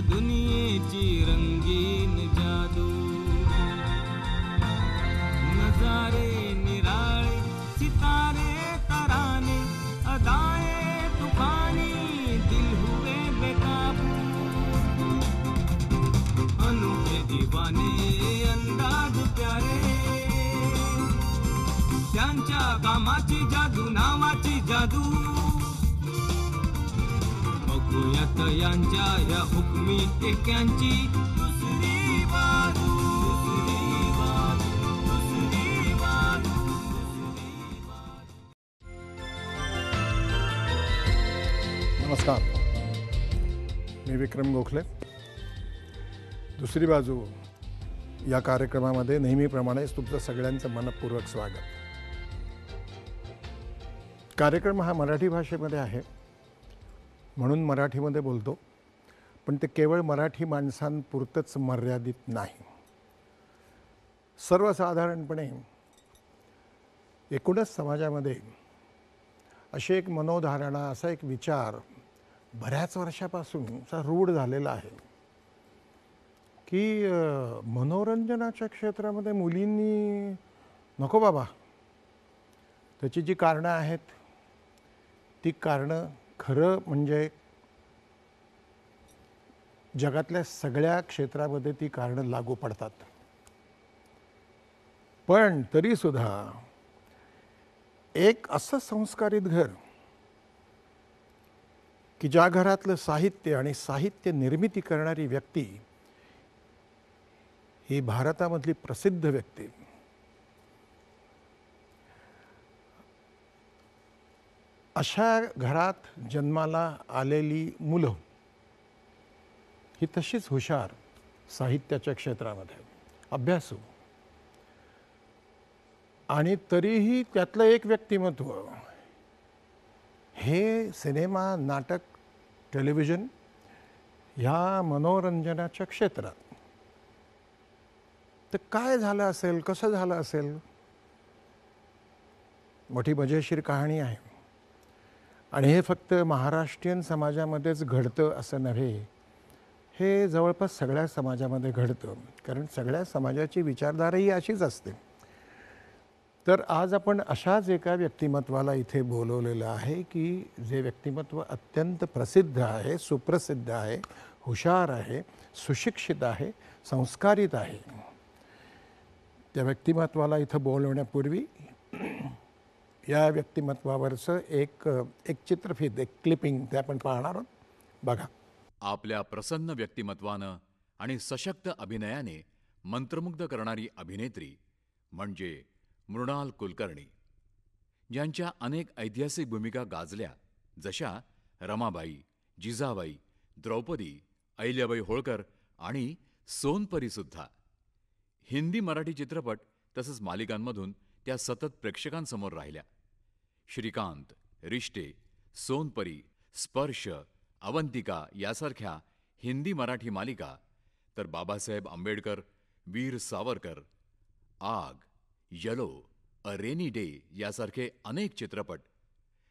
दुनियेची रंगीन जादू. नजारे निराळे सितारे तराने अदाए तूफानी दिल हुए बेकाबू. अनोखे दीवाने अंदाज प्यारे त्यांच्या कामाची जादू नावाची जादू. बघूयात यांच्या या हुकमी टेक्यांची दुसरी बाजू. दुसरी बाजू, दुसरी बाजू, दुसरी बाजू. नमस्कार, मी विक्रम गोखले. दुसरी बाजू या कार्यक्रमामध्ये नेहमीप्रमाणेच तुमचं सगळ्यांचं मनपूर्वक स्वागत. कार्यक्रम हा मराठी भाषेमध्ये आहे म्हणून मराठीमध्ये बोलतो, पण ते केवळ मराठी माणसांपुरतंच मर्यादित नाही. सर्वसाधारणपणे एकूणच समाजामध्ये अशी एक मनोधारणा, असा एक विचार बऱ्याच वर्षापासूनचा रूढ झालेला आहे की मनोरंजनाच्या क्षेत्रामध्ये मुलींनी नको बाबा. त्याची जी कारणं आहेत ती कारणं खरं म्हणजे जगातल्या सगळ्या क्षेत्रामध्ये ती कारणं लागू पडतात. पण तरीसुद्धा एक असं संस्कारित घर की ज्या घरातलं साहित्य आणि साहित्य निर्मिती करणारी व्यक्ती ही भारतामधली प्रसिद्ध व्यक्ती, अशा घरात जन्माला आलेली मुलं ही तशीच हुशार साहित्याच्या क्षेत्रामध्ये, अभ्यासू, आणि तरीही त्यातलं एक व्यक्तिमत्व हे सिनेमा, नाटक, टेलिव्हिजन ह्या मनोरंजनाच्या क्षेत्रात. तर काय झालं असेल, कसं झालं असेल? मोठी मजेशीर कहाणी आहे. आणि हे फक्त महाराष्ट्रीयन समाजामध्येच घडतं असं नव्हे, हे जवळपास सगळ्या समाजामध्ये घडतं, कारण सगळ्या समाजाची विचारधारा ही अशीच असते. तर आज आपण अशाच एका व्यक्तिमत्वाला इथे बोलवलेलं आहे की जे व्यक्तिमत्व अत्यंत प्रसिद्ध आहे, सुप्रसिद्ध आहे, हुशार आहे, सुशिक्षित आहे, संस्कारित आहे. त्या व्यक्तिमत्वाला इथं बोलवण्यापूर्वी या व्यक्तिमत्वावरचं एक चित्रफित, एक क्लिपिंग ते आपण पाहणार आहोत. बघा. आपल्या प्रसन्न व्यक्तिमत्वानं आणि सशक्त अभिनयाने मंत्रमुग्ध करणारी अभिनेत्री म्हणजे मृणाल कुलकर्णी, ज्यांच्या अनेक ऐतिहासिक भूमिका गाजल्या, जशा रमाबाई, जिजाबाई, द्रौपदी, अहिल्याबाई होळकर आणि सोनपरी सुद्धा. हिंदी, मराठी चित्रपट तसंच मालिकांमधून त्या सतत प्रेक्षकांसमोर राहिल्या. श्रीकांत, रिश्ते, सोनपरी, स्पर्श, अवंतिका यासारख्या हिंदी मराठी मालिका, तर बाबासाहेब आंबेडकर, वीर सावरकर, आग, यलो, अ रेनी डे यासारखे अनेक चित्रपट.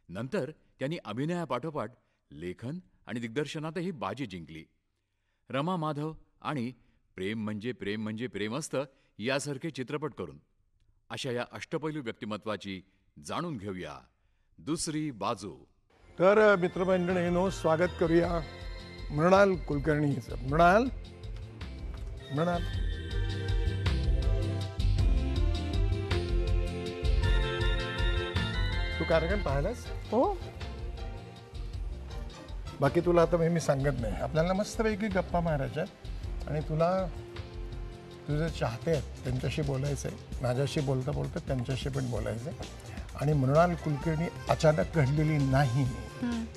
नंतर त्यांनी अभिनयापाठोपाठ लेखन आणि दिग्दर्शनातही बाजी जिंकली. रमा माधव आणि प्रेम म्हणजे प्रेम म्हणजे प्रेम असतं यासारखे चित्रपट करून अशा या अष्टपैलू व्यक्तिमत्वाची जाणून घेऊया दुसरी बाजू. तर मित्रमंडळींनो, स्वागत करूया मृणाल कुलकर्णीचं. मृणाल, तू कार्यक्रम पाहिलास? हो. बाकी तुला आता मी सांगत नाही. आपल्याला मस्तपैकी गप्पा मारायच्या आणि तुला तुझे चाहते आहेत त्यांच्याशी बोलायचं आहे, माझ्याशी बोलता बोलता त्यांच्याशी पण बोलायचं आहे. आणि मृणाल कुलकर्णी अचानक घडलेली नाही,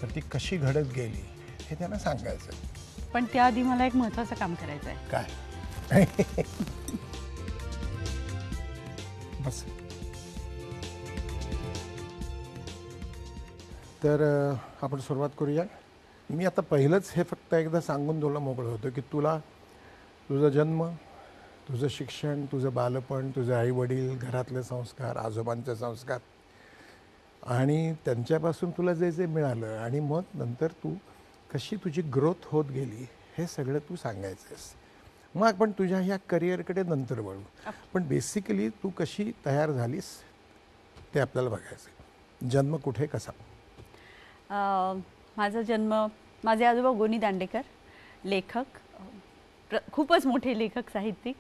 तर ती कशी घडत गेली हे त्यांना सांगायचं. पण त्याआधी मला एक महत्त्वाचं काम करायचं आहे. काय? बस. तर आपण सुरुवात करूया. मी आता पहिलंच हे फक्त एकदा सांगून तुला मोकळं होतं की तुला तुझा जन्म, तुझं शिक्षण, तुझं बालपण, तुझे आईवडील, घरातले संस्कार, आजोबांचे संस्कार आणि त्यांच्यापासून तुला जे जे मिळालं आणि मग नंतर तू कशी तुझी ग्रोथ होत गेली हे सगळं तू सांगायचंस. मग आपण तुझ्या ह्या करिअरकडे नंतर वळू. पण बेसिकली तू कशी तयार झालीस ते आपल्याला बघायचं. जन्म कुठे, कसा? माझा जन्म, माझे आजोबा गोनी दांडेकर लेखक, खूपच मोठे लेखक, साहित्यिक,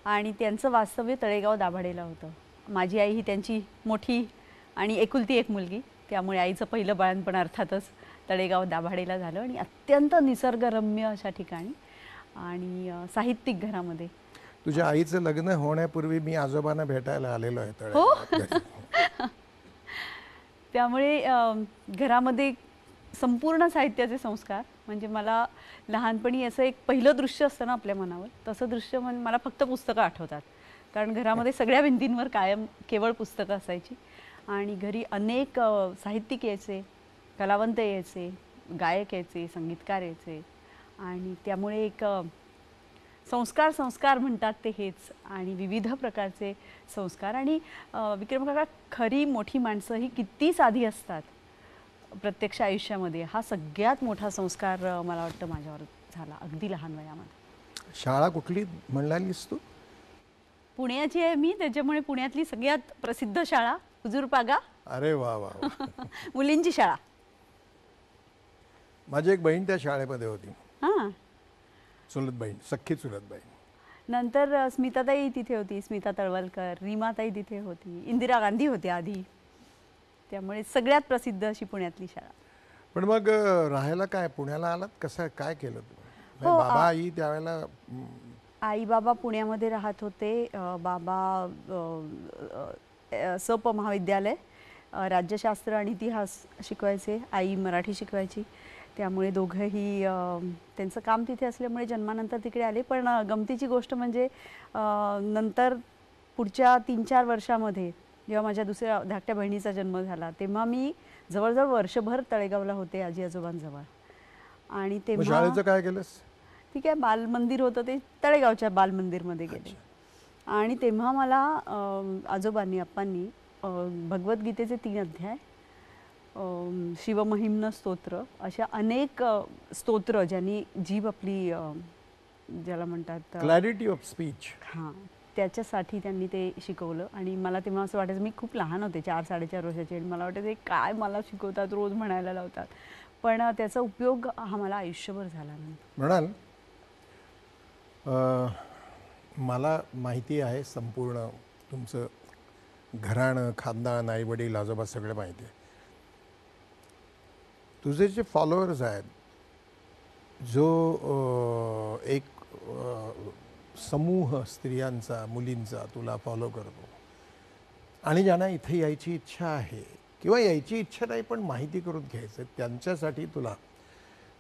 आणि त्यांचं वास्तव्य तळेगाव दाभाडेला होतं. माझी आई ही त्यांची मोठी आणि एकुलती एक मुलगी, त्यामुळे आईचं पहिलं बाळणपण अर्थातच तळेगाव दाभाडेला झालं आणि अत्यंत निसर्गरम्य अशा ठिकाणी आणि साहित्यिक घरामध्ये. तुझ्या आईचं लग्न होण्यापूर्वी मी आजोबांना भेटायला आलेलो आहे तळेगाव. त्यामुळे घरामध्ये संपूर्ण साहित्याचे संस्कार. म्हणजे मला लहानपणी असं एक पहिलं दृश्य असतं ना आपल्या मनावर, तसं दृश्य म्हणजे मला फक्त पुस्तकं आठवतात. कारण घरामध्ये सगळ्या भिंतींवर कायम केवळ पुस्तकं असायची आणि घरी अनेक साहित्यिक यायचे, कलावंत यायचे, गायक यायचे, संगीतकार यायचे आणि त्यामुळे एक संस्कार म्हणतात ते हेच आणि विविध प्रकारचे संस्कार. आणि विक्रम काका, खरी मोठी माणसं ही किती साधी असतात प्रत्यक्ष आयुष्यामध्ये, हा सगळ्यात मोठा संस्कार मला वाटतं माझ्यावर झाला अगदी लहान वयामध्ये. शाळा कुठली म्हणालीस तू? पुण्याची आहे मी, त्याच्यामुळे पुण्यातली सगळ्यात प्रसिद्ध शाळा हुजूरपागा. अरे वा वा. मुलींची शाळा. माझी एक बहीण त्या शाळेमध्ये होती. हां. चुलत बहीण, सख्खी चुलत बहीण. नंतर स्मिताताई तिथे होती, स्मिता तळवलकर, रीमाताई तिथे होती, इंदिरा गांधी होती आधी. त्यामुळे सगळ्यात प्रसिद्ध अशी पुण्यातली शाळा. पण मग राहायला काय पुण्याला आलात, कसं काय केलं तू? हो, बाबा आई त्यावेळेला? आई बाबा पुण्यामध्ये राहत होते. बाबा सप महाविद्यालय राज्यशास्त्र आणि इतिहास शिकवायचे, आई मराठी शिकवायची. त्यामुळे दोघंही त्यांचं काम तिथे असल्यामुळे जन्मानंतर तिकडे आले. पण गमतीची गोष्ट म्हणजे नंतर पुढच्या 3-4 वर्षामध्ये जेव्हा माझ्या दुसऱ्या धाकट्या बहिणीचा जन्म झाला तेव्हा मी जवळजवळ वर्षभर तळेगावला होते आजी आजोबांजवळ. आणि तेव्हा शाळेचं काय केलंस? ठीक आहे, बालमंदिर होतं ते तळेगावच्या बालमंदिरमध्ये गेले. आणि तेव्हा मला आजोबांनी आप्पांनी भगवद्गीतेचे 3 अध्याय, शिवमहिम्न स्तोत्र, अशा अनेक स्तोत्र ज्यांनी जीभ आपली ज्याला म्हणतात क्लॅरिटी ऑफ स्पीच, हां, त्याच्यासाठी त्यांनी ते शिकवलं. आणि मला तेव्हा असं वाटायचं, मी खूप लहान होते, 4-4.5 वर्षाचे, आणि मला वाटायचं काय मला शिकवतात, रोज म्हणायला लावतात. पण त्याचा उपयोग हा मला आयुष्यभर झाला. म्हणाल मला माहिती आहे संपूर्ण तुमचं घराणं, खानदान, आई वडील, आजोबा सगळं माहिती आहे. तुझे जे फॉलोअर्स आहेत, जो एक समूह स्त्रियांचा, मुलींचा तुला फॉलो करतो आणि ज्यांना इथे यायची इच्छा आहे किंवा यायची इच्छा नाही पण माहिती करून घ्यायचं, त्यांच्यासाठी तुला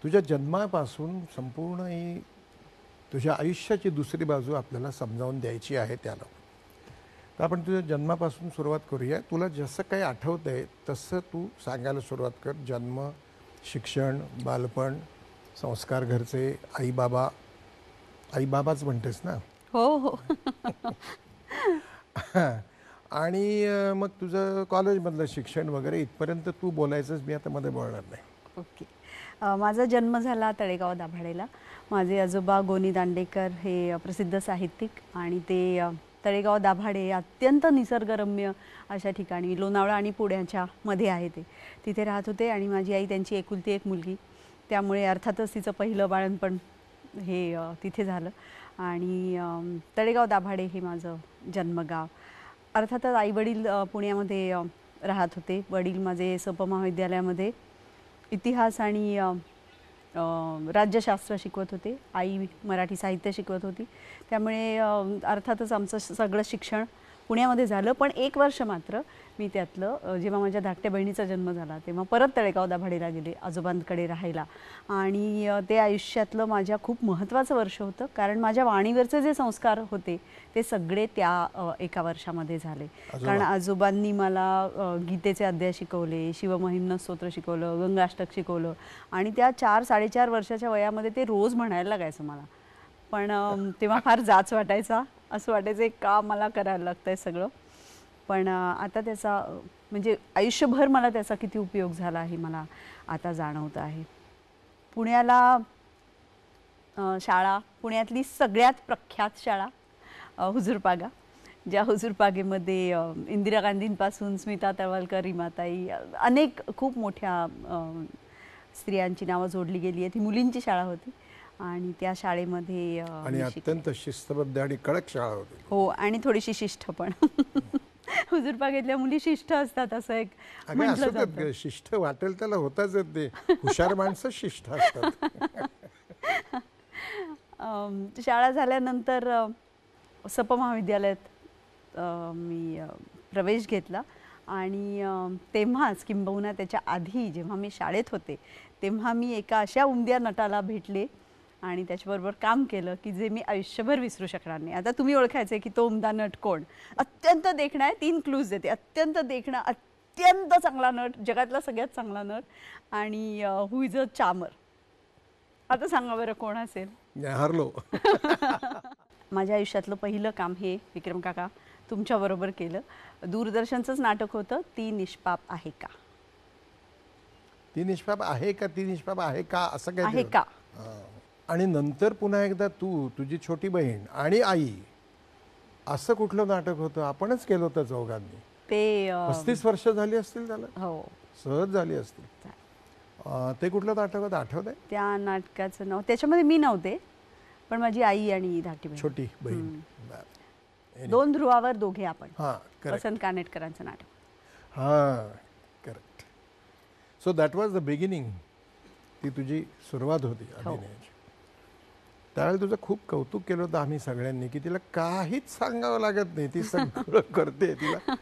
तुझ्या जन्मापासून संपूर्ण ही तुझ्या आयुष्याची दुसरी बाजू आपल्याला समजावून द्यायची आहे त्याला. तर आपण तुझ्या जन्मापासून सुरुवात करूया. तुला जसं काही आठवतं आहे तसं तू सांगायला सुरुवात कर. जन्म, शिक्षण, बालपण, संस्कार घरचे, आई बाबाच म्हणतेस ना? हो हो. आणि मग तुझं कॉलेजमधलं शिक्षण वगैरे इथपर्यंत तू बोलायचंच, मी आता मध्ये बोलणार नाही. ओके. माझा जन्म झाला तळेगाव दाभाडेला. माझे आजोबा गोनी दांडेकर हे प्रसिद्ध साहित्यिक आणि ते तळेगाव दाभाडे अत्यंत निसर्गरम्य अशा ठिकाणी, लोणावळा आणि पुण्याच्या मध्ये आहे ते, तिथे राहत होते. आणि माझी आई त्यांची एकुलती एक मुलगी, त्यामुळे अर्थातच तिचं पहिलं बाळणपण हे तिथे झालं. आणि तळेगाव दाभाडे हे माझं जन्मगाव. अर्थातच आईवडील पुण्यामध्ये राहत होते. वडील माझे सप महाविद्यालयामध्ये इतिहास आणि राज्यशास्त्र शिकवत होते. आई मराठी साहित्य शिकवत होती. त्यामुळे अर्थातच आमचं सगळं शिक्षण पुण्यामध्ये झालं. पण 1 वर्ष मात्र मी त्यातलं, जेव्हा माझ्या धाकट्या बहिणीचा जन्म झाला तेव्हा परत तळेगाव दाभाडेला गेले आजोबांकडे राहायला. आणि ते आयुष्यातलं माझ्या खूप महत्त्वाचं वर्ष होतं, कारण माझ्या वाणीवरचे जे संस्कार होते ते सगळे त्या 1 वर्षामध्ये झाले. कारण आजोबांनी मला गीतेचे अध्याय शिकवले, शिवमहिम्न स्तोत्र शिकवलं, गंगाष्टक शिकवलं. आणि त्या 4-4.5 वर्षाच्या वयामध्ये ते रोज म्हणायला लागायचं मला. पण तेव्हा फार जाच वाटायचा, असं वाटायचं का मला करायला लागतं आहे सगळं. पण आता त्याचा म्हणजे आयुष्यभर मला त्याचा किती उपयोग झाला हे मला आता जाणवतं आहे. पुण्याला शाळा पुण्यातली सगळ्यात प्रख्यात शाळा हुजूरपागा, ज्या हुजूरपागेमध्ये इंदिरा गांधींपासून स्मिता तळवलकर, रीमाताई, अनेक खूप मोठ्या स्त्रियांची नावं जोडली गेली आहेत. ही मुलींची शाळा होती आणि त्या शाळेमध्ये आणि अत्यंत शिस्तबद्ध आणि कडक शाळा होती. हो, आणि थोडीशी शिष्ट पण. हुजूरपागेतल्या मुली शिष्ट असतात असं एक म्हटलं जातं. शिष्ट वाटेल त्याला होताच ते, हुशार माणसं शिष्ट असतात. शाळा झाल्यानंतर सप महाविद्यालयात मी प्रवेश घेतला आणि तेव्हाच किंबहुना त्याच्या आधी जेव्हा मी शाळेत होते तेव्हा मी एका अशा उमद्या नटाला भेटले आणि त्याच्याबरोबर काम केलं की जे मी आयुष्यभर विसरू शकणार नाही. आता तुम्ही ओळखायचं की तो उमदा नट कोण. अत्यंत देखणा आहे, 3 क्लूज देते. अत्यंत देखणा, अत्यंत चांगला नट, जगातला सगळ्यात चांगला नट, आणि हु इज अ चामर. आता सांगा बरं कोण असेल. हरलो. माझ्या आयुष्यातलं पहिलं काम हे विक्रम काका तुमच्याबरोबर केलं. दूरदर्शनचंच नाटक होतं, ती निष्पाप आहे का. ती निष्पाप आहे का, ती निष्पाप आहे का असं काय आहे का. आणि नंतर पुन्हा एकदा तू, तुझी छोटी बहीण आणि आई, असं कुठलं नाटक होतं. आपणच केलं होतं चौघांनी. ते 35 वर्ष झाली असतील त्याला. हो, सहज झाली असतील. ते कुठलं नाटक होतं आठवत आहे. त्या नाटकाचं नाव, त्याच्यामध्ये मी नव्हते पण माझी आई आणि धाकटी बहीण, छोटी बहीण. 2 ध्रुवावर दोघे आपण. हां, वसंत कानेटकरांचं नाटक. हां, correct. So that was the beginning. ती तुझी सुरुवात होती अभिनयाची. त्यावेळेला तुझं खूप कौतुक केलं होतं आम्ही सगळ्यांनी की तिला काहीच सांगावं लागत नाही, ती सगळं करते. तिला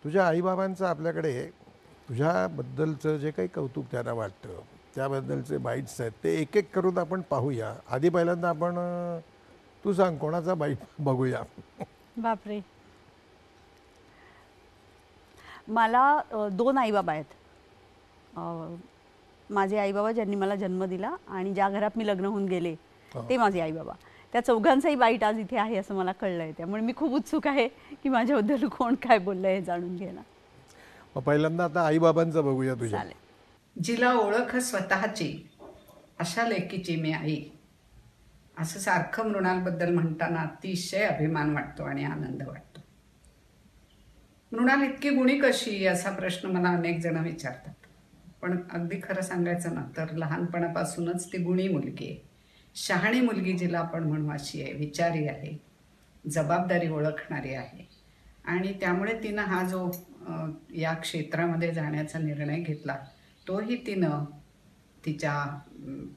तुझ्या आईबाबांचं आपल्याकडे तुझ्याबद्दलचं जे काही कौतुक त्यांना वाटतं त्याबद्दलचे बाईट्स आहेत ते एक एक करून आपण पाहूया. आधी पहिल्यांदा आपण, तू सांग कोणाचा बाईट बघूया. बापरे, मला 2 आईबाबा आहेत. माझे आईबाबा ज्यांनी मला जन्म दिला आणि ज्या घरात मी लग्न होऊन गेले ते माझे आईबाबा. त्या चौघांचाही बाईट आज इथे आहे असं मला कळलंय. त्यामुळे मी खूप उत्सुक आहे की माझ्याबद्दल कोण काय बोललंय हे जाणून घ्यायला. मग पहिल्यांदा आता आईबाबांचं बघूया तुझ्या. चालेल. जिला ओळख स्वतःची अशा लेकीची मी आई, असं सारखं मृणालबद्दल म्हणताना अतिशय अभिमान वाटतो आणि आनंद वाटतो. मृणाल इतकी गुणी कशी असा प्रश्न मला अनेक जण विचारतात. पण अगदी खरं सांगायचं ना तर लहानपणापासूनच ती गुणी मुलगी आहे, शहाणी मुलगी जिला आपण म्हणू अशी आहे. विचारी आहे, जबाबदारी ओळखणारी आहे. आणि त्यामुळे तिनं हा जो या क्षेत्रामध्ये जाण्याचा निर्णय घेतला तोही तिनं तिच्या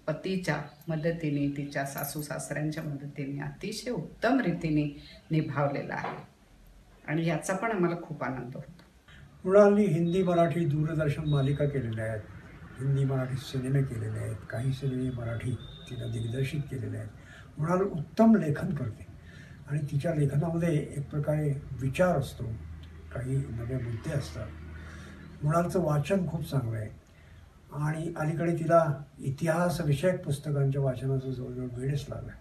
पतीच्या मदतीने, तिच्या सासू सासऱ्यांच्या मदतीने अतिशय उत्तम रीतीने निभावलेला आहे आणि याचा पण आम्हाला खूप आनंद होतो. मृणालनी हिंदी मराठी दूरदर्शन मालिका केलेल्या आहेत, हिंदी मराठी सिनेमे केलेले आहेत, काही सिनेमे मराठी तिनं दिग्दर्शित केलेले आहेत. मृणाल उत्तम लेखन करते आणि तिच्या लेखनामध्ये एक प्रकारे विचार असतो, काही नवे मुद्दे असतात. मृणालचं वाचन खूप चांगलं आहे आणि अलीकडे तिला इतिहास विषयक पुस्तकांच्या वाचनाचं जवळजवळ वेळच लागला.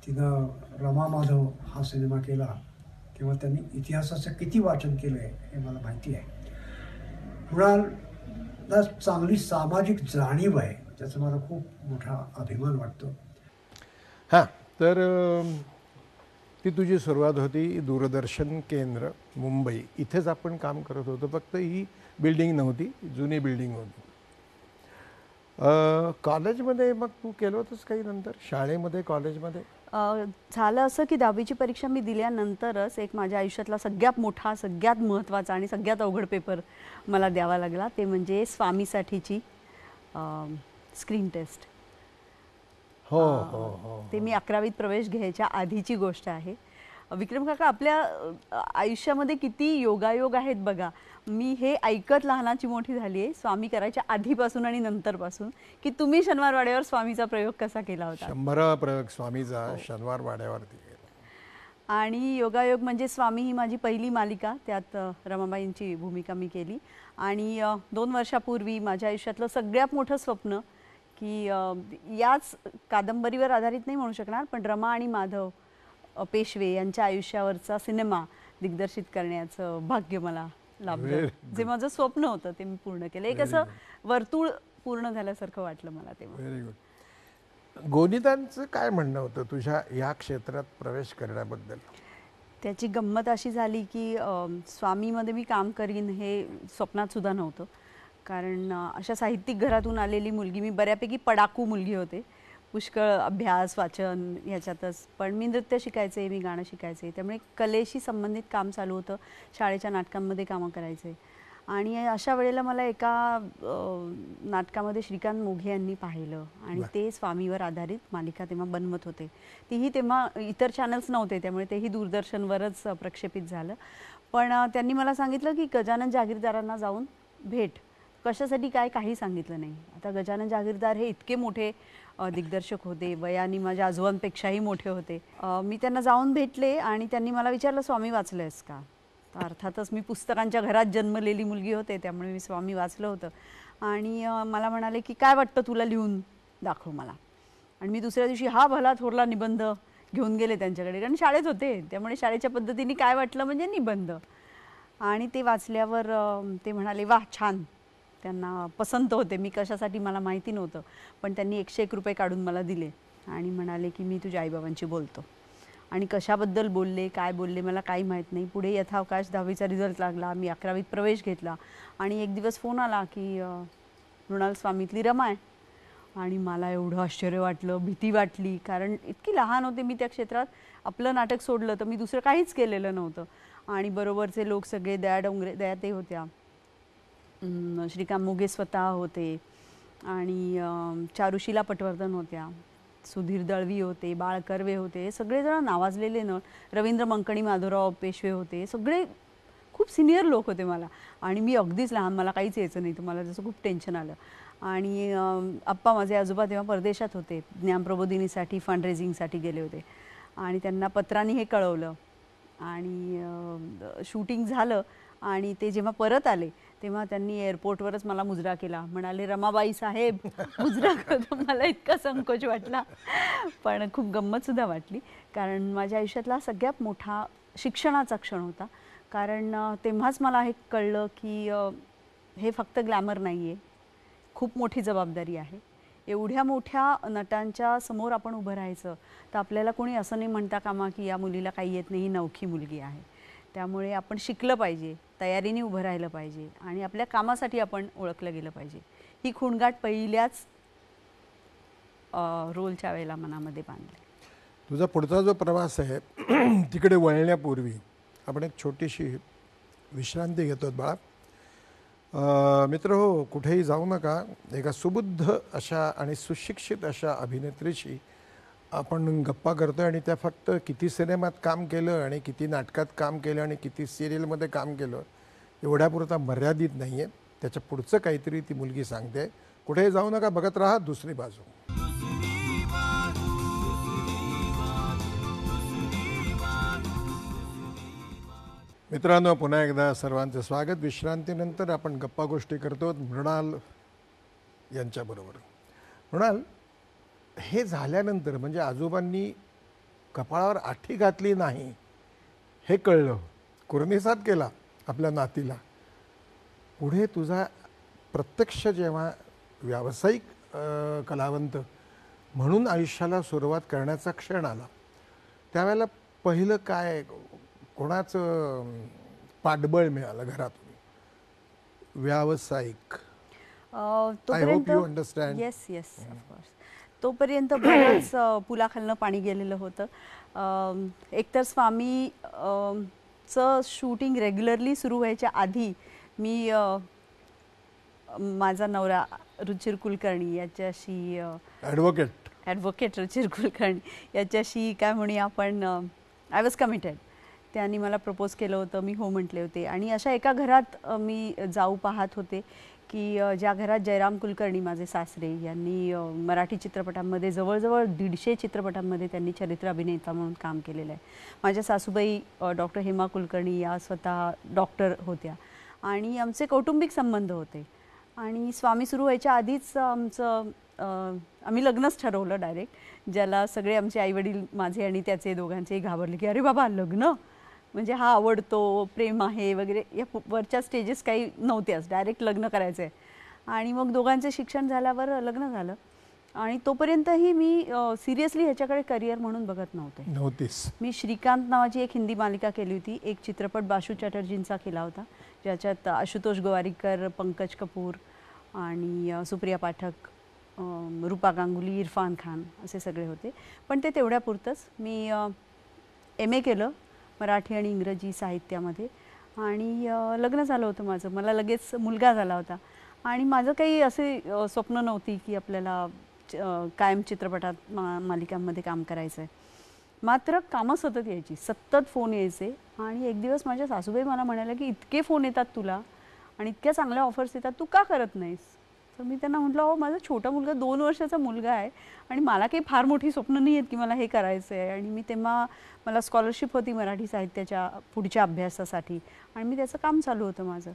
तिनं रमा माधव हा सिनेमा केला तेव्हा त्यांनी इतिहासाचं किती वाचन केलं आहे हे मला माहिती आहे. मृणालला चांगली सामाजिक जाणीव आहे, त्याचा मला खूप मोठा अभिमान वाटतो. हां, तर ती तुझी सुरुवात होती दूरदर्शन केंद्र मुंबई, इथेच आपण काम करत होतो. फक्त ही बिल्डिंग नव्हती, जुनी बिल्डिंग होती. कॉलेजमध्ये मग तू केलं होतंस काही नंतर, शाळेमध्ये कॉलेजमध्ये? झालं असं की 10वीची परीक्षा मी दिल्यानंतरच एक माझ्या आयुष्यातला सगळ्यात मोठा, सगळ्यात महत्त्वाचा आणि सगळ्यात अवघड पेपर मला द्यावा लागला. ते म्हणजे स्वामीसाठीची स्क्रीन टेस्ट. हो हो हो. ते मी 11वीत प्रवेश घ्यायच्या आधीची गोष्ट आहे. विक्रम काका, आपल्या आयुष्यामध्ये किती योगायोग आहेत बघा. मी हे ऐकत लहानाची मोठी झाली आहे स्वामी करायच्या आधीपासून आणि नंतरपासून की तुम्ही शनिवार वाड्यावर स्वामीचा प्रयोग कसा केला होता. 100 प्रयोग स्वामीचा शनिवार वाड्यावरती केला. आणि योगायोग म्हणजे स्वामी ही माझी पहिली मालिका, त्यात रमाबाईंची भूमिका मी केली. आणि 2 वर्षापूर्वी माझ्या आयुष्यातलं सगळ्यात मोठं स्वप्न की याच कादंबरीवर आधारित नाही म्हणू शकणार पण रमा आणि माधव पेशवे यांच्या आयुष्यावरचा सिनेमा दिग्दर्शित करण्याचं भाग्य मला लाभलं. जे माझं स्वप्न होतं ते मी पूर्ण केलं. एक असं वर्तुळ पूर्ण झाल्यासारखं वाटलं मला तेव्हा. Very good. गोनीदांचं काय म्हणणं होतं तुझ्या या क्षेत्रात प्रवेश करण्याबद्दल? त्याची गंमत अशी झाली की स्वामीमध्ये मी काम करीन हे स्वप्नात सुद्धा नव्हतं. कारण अशा साहित्यिक घरातून आलेली मुलगी, मी बऱ्यापैकी पडाकू मुलगी होते, पुष्कळ अभ्यास वाचन ह्याच्यातच. पण मी नृत्य शिकायचे, मी गाणं शिकायचे, त्यामुळे कलेशी संबंधित काम चालू होतं. शाळेच्या नाटकांमध्ये कामं करायचे. आणि अशा वेळेला मला एका नाटकामध्ये श्रीकांत मोघे यांनी पाहिलं आणि ते स्वामीवर आधारित मालिका तेव्हा बनवत होते. तीही तेव्हा इतर चॅनल्स नव्हते, त्यामुळे तेही दूरदर्शनवरच प्रक्षेपित झालं. पण त्यांनी मला सांगितलं की गजानन जागीरदारांना जाऊन भेट. कशासाठी काय काही सांगितलं नाही. आता गजानन जागीरदार हे इतके मोठे दिग्दर्शक होते, वयाने माझ्या आजोबांपेक्षाही मोठे होते. मी त्यांना जाऊन भेटले आणि त्यांनी मला विचारलं, स्वामी वाचलंयस का? तर अर्थातच मी पुस्तकांच्या घरात जन्मलेली मुलगी होते, त्यामुळे मी स्वामी वाचलं होतं. आणि मला म्हणाले की काय वाटतं तुला, लिहून दाखव मला. आणि मी दुसऱ्या दिवशी हा भला थोरला निबंध घेऊन गेले त्यांच्याकडे, कारण शाळेत होते, त्यामुळे शाळेच्या पद्धतीने काय वाटलं म्हणजे निबंध. आणि ते वाचल्यावर ते म्हणाले वाह छान. त्यांना पसंत होते. मी कशासाठी मला माहिती नव्हतं, पण त्यांनी 101 रुपये काढून मला दिले आणि म्हणाले की मी तुझ्या आईबाबांशी बोलतो. आणि कशाबद्दल बोलले, काय बोलले मला काही माहीत नाही. पुढे यथावकाश 10वीचा रिझल्ट लागला, मी 11वीत प्रवेश घेतला आणि एक दिवस फोन आला की मृणाल स्वामीतली रमा आहे. आणि मला एवढं आश्चर्य वाटलं, भीती वाटली, कारण इतकी लहान होते मी त्या क्षेत्रात. आपलं नाटक सोडलं तर मी दुसरं काहीच केलेलं नव्हतं. आणि बरोबरचे लोक सगळे, दया डोंगरे, दया ते होत्या, श्रीकांत मोघे स्वतः होते आणि चारुशीला पटवर्धन होत्या, सुधीर दळवी होते, बाळ कर्वे होते, सगळेजण नावाजलेले न, रवींद्र मंकणी, माधवराव पेशवे होते, सगळे खूप सिनियर लोक होते मला. आणि मी अगदीच लहान, मला काहीच यायचं नाही, तर मला त्याचं खूप टेन्शन आलं. आणि आप्पा माझे आजोबा तेव्हा परदेशात होते, ज्ञानप्रबोधिनीसाठी फंडरेझिंगसाठी गेले होते. आणि त्यांना पत्रांनी हे कळवलं आणि शूटिंग झालं. आणि ते जेव्हा परत आले तेव्हा त्यांनी एअरपोर्टवरच मला मुजरा केला. म्हणाले रमाबाई साहेब मुजरा करतो. मला इतका संकोच वाटला, पण खूप गंमतसुद्धा वाटली, कारण माझ्या आयुष्यातला सगळ्यात मोठा शिक्षणाचा क्षण होता. कारण तेव्हाच मला हे कळलं की हे फक्त ग्लॅमर नाही आहे, खूप मोठी जबाबदारी आहे. एवढ्या मोठ्या नटांच्या समोर आपण उभं राहायचं, तर आपल्याला कोणी असं नाही म्हणता कामा की या मुलीला काही येत नाही, ही नवखी मुलगी आहे. त्यामुळे आपण शिकलं पाहिजे, तयारीने उभं राहिलं पाहिजे आणि आपल्या कामासाठी आपण ओळखलं गेलं पाहिजे. ही खूणगाठ पहिल्याच रोलच्या वेळेला मनामध्ये बांधली. तुझा पुढचा जो प्रवास आहे तिकडे वळण्यापूर्वी आपण एक छोटीशी विश्रांती घेतो बाळा. मित्र हो, कुठेही जाऊ नका. एका सुबुद्ध अशा आणि सुशिक्षित अशा अभिनेत्रीशी आपण गप्पा करतो आणि त्या फक्त किती सिनेमात काम केलं आणि किती नाटकात काम केलं आणि किती सिरियलमध्ये काम केलं एवढ्यापुरता मर्यादित नाही आहे. त्याच्या पुढचं काहीतरी ती मुलगी सांगते. कुठेही जाऊ नका, बघत राहा दुसरी बाजू. मित्रांनो, पुन्हा एकदा सर्वांचं स्वागत. विश्रांतीनंतर आपण गप्पा गोष्टी करतो मृणाल यांच्याबरोबर. मृणाल, हे झाल्यानंतर म्हणजे आजोबांनी कपाळावर आठी घातली नाही हे कळलं, कुर्निसाद केला आपल्या नातीला. पुढे तुझा प्रत्यक्ष जेव्हा व्यावसायिक कलावंत म्हणून आयुष्याला सुरुवात करण्याचा क्षण आला, त्यावेळेला पहिलं काय, कोणाचं पाठबळ मिळालं घरातून? व्यावसायिक. I hope you understand. Yes yes of course. तोपर्यंत बरंच पुलाखालनं पाणी गेलेलं होतं. एकतर स्वामी चं शूटिंग रेग्युलरली सुरू व्हायच्या आधी मी माझा नवरा रुचिर कुलकर्णी याच्याशी, ॲडव्होकेट रुचिर कुलकर्णी याच्याशी काय म्हणूया आपण, आय वॉज कमिटेड. त्यांनी मला प्रपोज केलं होतं, मी हो म्हटले होते. आणि अशा एका घरात मी जाऊ पाहत होते की ज्या घरात जयराम कुलकर्णी माझे सासरे यांनी मराठी चित्रपटांमध्ये जवळजवळ 150 चित्रपटांमध्ये त्यांनी चरित्र अभिनेता म्हणून काम केलेलं आहे. माझ्या सासूबाई डॉक्टर हेमा कुलकर्णी या स्वतः डॉक्टर होत्या आणि आमचे कौटुंबिक संबंध होते. आणि स्वामी सुरू व्हायच्या आधीच आम्ही लग्नच ठरवलं डायरेक्ट, ज्याला सगळे आमचे आईवडील माझे आणि त्याचे दोघांचेही घाबरले की अरे बाबा लग्न म्हणजे हा आवडतो, प्रेम आहे वगैरे, या वरच्या स्टेजेस काही नव्हत्याच, डायरेक्ट लग्न करायचं आहे. आणि मग दोघांचं शिक्षण झाल्यावर लग्न झालं आणि तोपर्यंतही मी सिरियसली ह्याच्याकडे करिअर म्हणून बघत नव्हतीस. मी श्रीकांत नावाची एक हिंदी मालिका केली होती. एक चित्रपट बाशू चॅटर्जींचा केला होता, ज्याच्यात आशुतोष गोवारीकर, पंकज कपूर आणि सुप्रिया पाठक, रूपा गांगुली, इरफान खान असे सगळे होते. पण ते तेवढ्यापुरतंच. मी MA केलं मराठी आणि इंग्रजी साहित्यामध्ये आणि लग्न झालं होतं माझं. मला लगेच मुलगा झाला होता आणि माझं काही असे स्वप्न नव्हती की आपल्याला कायम चित्रपटात मालिकांमध्ये काम करायचं आहे. मात्र कामं सतत यायची, सतत फोन यायचे. आणि एक दिवस माझ्या सासूबाई मला म्हणाल्या की इतके फोन येतात तुला आणि इतक्या चांगल्या ऑफर्स येतात, तू का करत नाहीस? तर मी त्यांना म्हटलं, अहो माझा छोटा मुलगा 2 वर्षाचा मुलगा आहे आणि मला काही फार मोठी स्वप्न नाही आहेत की मला हे करायचं आहे. आणि मी तेव्हा मला स्कॉलरशिप होती मराठी साहित्याच्या पुढच्या अभ्यासासाठी आणि मी त्याचं काम चालू होतं माझं.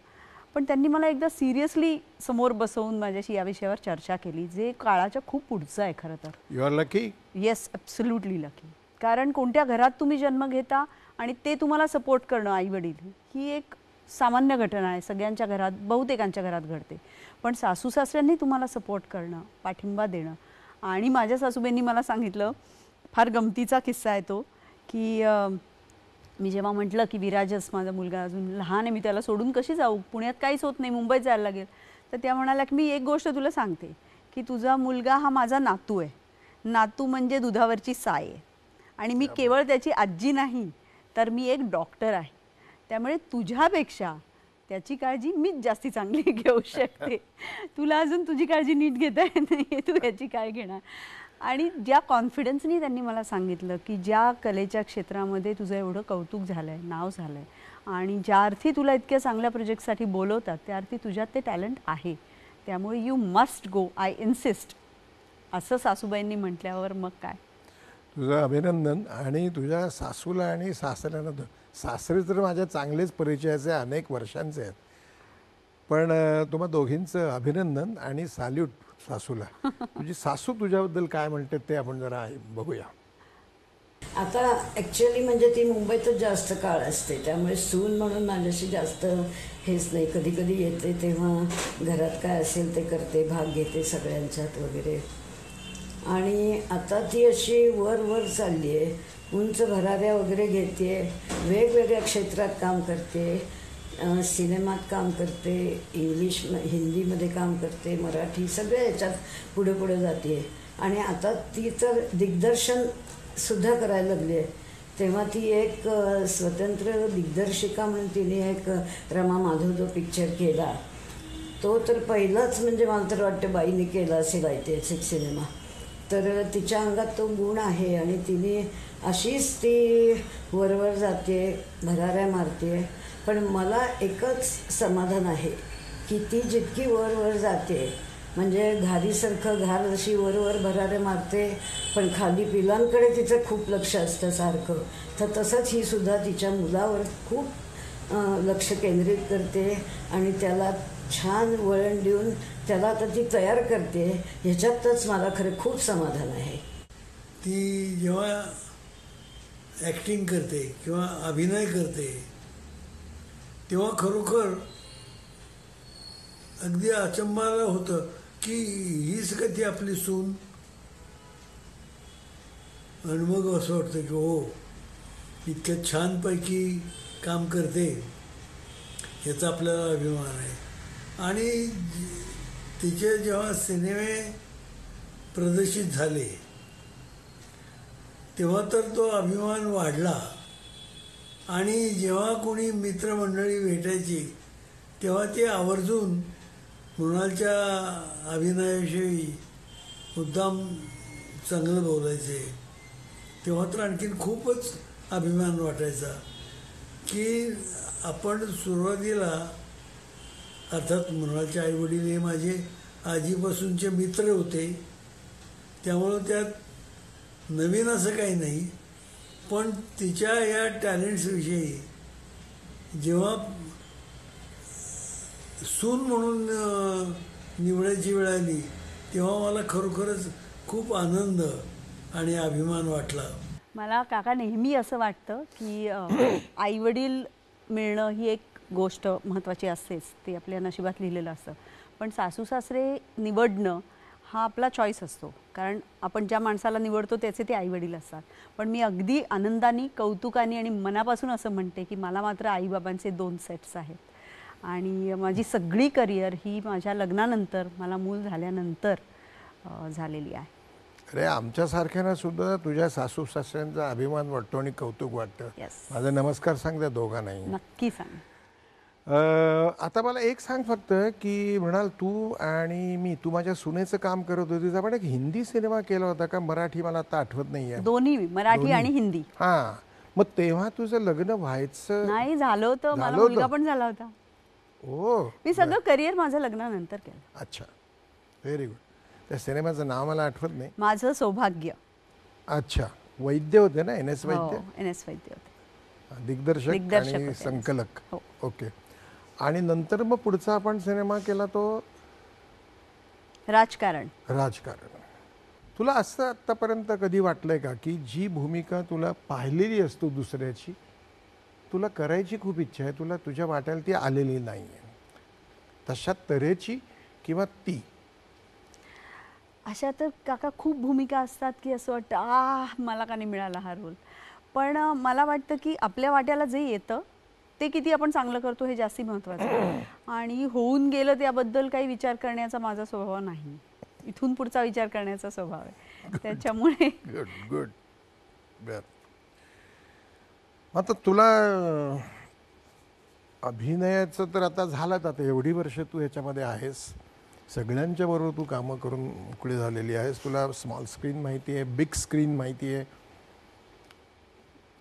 पण त्यांनी मला एकदा सिरियसली समोर बसवून माझ्याशी या विषयावर चर्चा केली, जे काळाच्या खूप पुढचं आहे खरं तर. You are lucky. Yes, absolutely lucky. कारण कोणत्या घरात तुम्ही जन्म घेता आणि ते तुम्हाला सपोर्ट करणं, आई वडील, ही एक सामान्य घटना आहे, सगळ्यांच्या घरात, बहुतेकांच्या घरात घडते. पण सासू सासऱ्यांनी तुम्हाला सपोर्ट करणं, पाठिंबा देणं. आणि माझ्या सासूबाईंनी मला सांगितलं, फार गमतीचा किस्सा आहे तो, की मी जेव्हा म्हटलं की विराजस माझा मुलगा अजून लहान आहे, मी त्याला सोडून कशी जाऊ, पुण्यात काहीच होत नाही, मुंबईत जायला लागेल. तर त्या म्हणाल्या की मी एक गोष्ट तुला सांगते की तुझा मुलगा हा माझा नातू आहे. नातू म्हणजे दुधावरची साय आहे आणि मी केवळ त्याची आजी नाही तर मी एक डॉक्टर आहे. त्यामुळे तुझ्यापेक्षा त्याची काळजी मीच जास्ती चांगली घेऊ शकते. तुला अजून तुझी काळजी नीट घेता येत नाही, तू याची काय घेणार. आणि ज्या कॉन्फिडन्सनी त्यांनी मला सांगितलं की ज्या कलेच्या क्षेत्रामध्ये तुझं एवढं कौतुक झालं आहे, नाव झालं आहे आणि ज्या अर्थी तुला इतक्या चांगल्या प्रोजेक्टसाठी बोलवतात त्या अर्थी तुझ्यात ते टॅलेंट आहे, त्यामुळे you must go, I insist, असं सासूबाईंनी म्हटल्यावर मग काय. तुझं अभिनंदन. आणि तुझ्या सासूला आणि सासऱ्यांना, सासरे तर माझ्या चांगलेच परिचयाचे अनेक वर्षांचे आहेत, पण तुम्हा दोघींचं अभिनंदन आणि सॅल्यूट सासूला. तुझी सासू तुझ्याबद्दल काय म्हणते ते आपण जरा बघूया. आता ॲक्च्युअली म्हणजे ती मुंबईतच जास्त काळ असते, त्यामुळे सून म्हणून माझ्याशी जास्त हेच नाही. कधी कधी येते तेव्हा घरात काय असेल ते करते, भाग घेते सगळ्यांच्यात वगैरे. आणि आता ती अशी वर चालली आहे, उंच भराऱ्या वगैरे घेते, वेगवेगळ्या क्षेत्रात काम करते, सिनेमात काम करते, इंग्लिश हिंदीमध्ये काम करते, मराठी, सगळ्या याच्यात पुढे पुढे जाते. आणि आता ती तर दिग्दर्शनसुद्धा करायला लागली आहे. तेव्हा ती एक स्वतंत्र दिग्दर्शिका म्हणून तिने एक रमा माधव जो पिक्चर केला, तो तर पहिलाच म्हणजे मला तर वाटतं बाईने केला असेल ऐतिहासिक सिनेमा. तर तिच्या अंगात तो गुण आहे आणि तिने अशीच ती वरवर जाते, भराऱ्या मारते. पण मला एकच समाधान आहे की ती जितकी वर जाते, म्हणजे घारीसारखं घार जशी वर भराऱ्या मारते पण खाली पिलांकडे तिचं खूप लक्ष असतं सारखं, तर तसंच ही सुद्धा तिच्या मुलावर खूप लक्ष केंद्रित करते आणि त्याला छान वळण देऊन त्याला आता ती तयार करते. ह्याच्यातच मला खरं खूप समाधान आहे. ती जेव्हा ॲक्टिंग करते किंवा अभिनय करते तेव्हा खरोखर अगदी अचंबाला होतं की हीच का ती आपली सून. आणि मग असं वाटतं की हो, इतक्या छानपैकी काम करते याचा आपल्याला अभिमान आहे. आणि तिचे जेव्हा सिनेमे प्रदर्शित झाले तेव्हा तर तो अभिमान वाढला. आणि जेव्हा कोणी मित्रमंडळी भेटायची तेव्हा ते आवर्जून मृणालच्या अभिनयाविषयी मुद्दाम चांगलं बोलायचे. तेव्हा तर आणखीन खूपच अभिमान वाटायचा की आपण सुरुवातीला, अर्थात मृणालचे आईवडील हे माझे आजीपासूनचे मित्र होते, त्यामुळं त्यात नवीन असं काही नाही. पण तिच्या या टॅलेंट्सविषयी जेव्हा सून म्हणून निवडायची वेळ आली तेव्हा मला खरोखरच खूप आनंद आणि अभिमान वाटला. मला काका नेहमी असं वाटतं की आईवडील मिळणं ही एक गोष्ट महत्त्वाची असतेच, ते आपल्या नशिबात लिहिलेलं असतं. पण सासू सासरे निवडणं हा आपला चॉईस असतो, कारण आपण ज्या माणसाला निवडतो त्याचे ते आईवडील असतात. पण मी अगदी आनंदाने, कौतुकाने आणि मनापासून असं म्हणते की मला मात्र आईबाबांचे 2 सेट्स आहेत. आणि माझी सगळी करिअर ही माझ्या लग्नानंतर, मला मूल झाल्यानंतर झालेली आहे. अरे आमच्यासारख्यांना सुद्धा तुझ्या सासू सासऱ्यांचा अभिमान वाटतो आणि कौतुक वाटतं. माझा नमस्कार सांग त्या दोघांनाही. नक्की सांग. आता मला एक सांग फक्त की म्हणाल तू आणि मी, तू माझ्या सुनेचं काम करत होतीस, आपण एक हिंदी सिनेमा केला होता का मराठी, मला आता आठवत नाहीये. दोन्ही, मराठी आणि हिंदी. हा, मग तेव्हा तुझं लग्न व्हायचं नाही झालं होतं, मला मुलगा पण झाला होता. ओ, मी सगळं करिअर माझं लग्नानंतर केलं. अच्छा, व्हेरी गुड. त्या सिनेमाचं नाव मला आठवत नाही. माझं सौभाग्य. अच्छा, वैद्य होते ना, NS वैद्य. NS वैद्य होते, दिग्दर्शक आणि संकलक. ओके. आणि नंतर मग पुढचा आपण सिनेमा केला तो राजकारण. तुला असं आतापर्यंत कधी वाटलंय का की जी भूमिका तुला पाहिलेली असतो दुसऱ्याची, तुला करायची खूप इच्छा आहे, तुला तुझ्या वाट्याला ती आलेली नाही आहे, तशा तऱ्हेची किंवा ती? अशा तर काका खूप भूमिका असतात की असं वाटतं मला का नाही मिळाला हा रोल. पण मला वाटतं की आपल्या वाट्याला जे येतं ते किती आपण चांगलं करतो हे जास्ती महत्त्वाचं आहे. आणि होऊन गेलं त्याबद्दल काही विचार करण्याचा माझा स्वभाव नाही, इथून पुढचा विचार करण्याचा स्वभाव आहे. त्याच्यामुळे गुड. आता तुला अभिनयाचं तर आता झालं, आता एवढी वर्ष तू ह्याच्यामध्ये आहेस, सगळ्यांच्या बरोबर तू कामं करून मोकळी झालेली आहेस, तुला स्मॉल स्क्रीन माहिती आहे, बिग स्क्रीन माहिती आहे,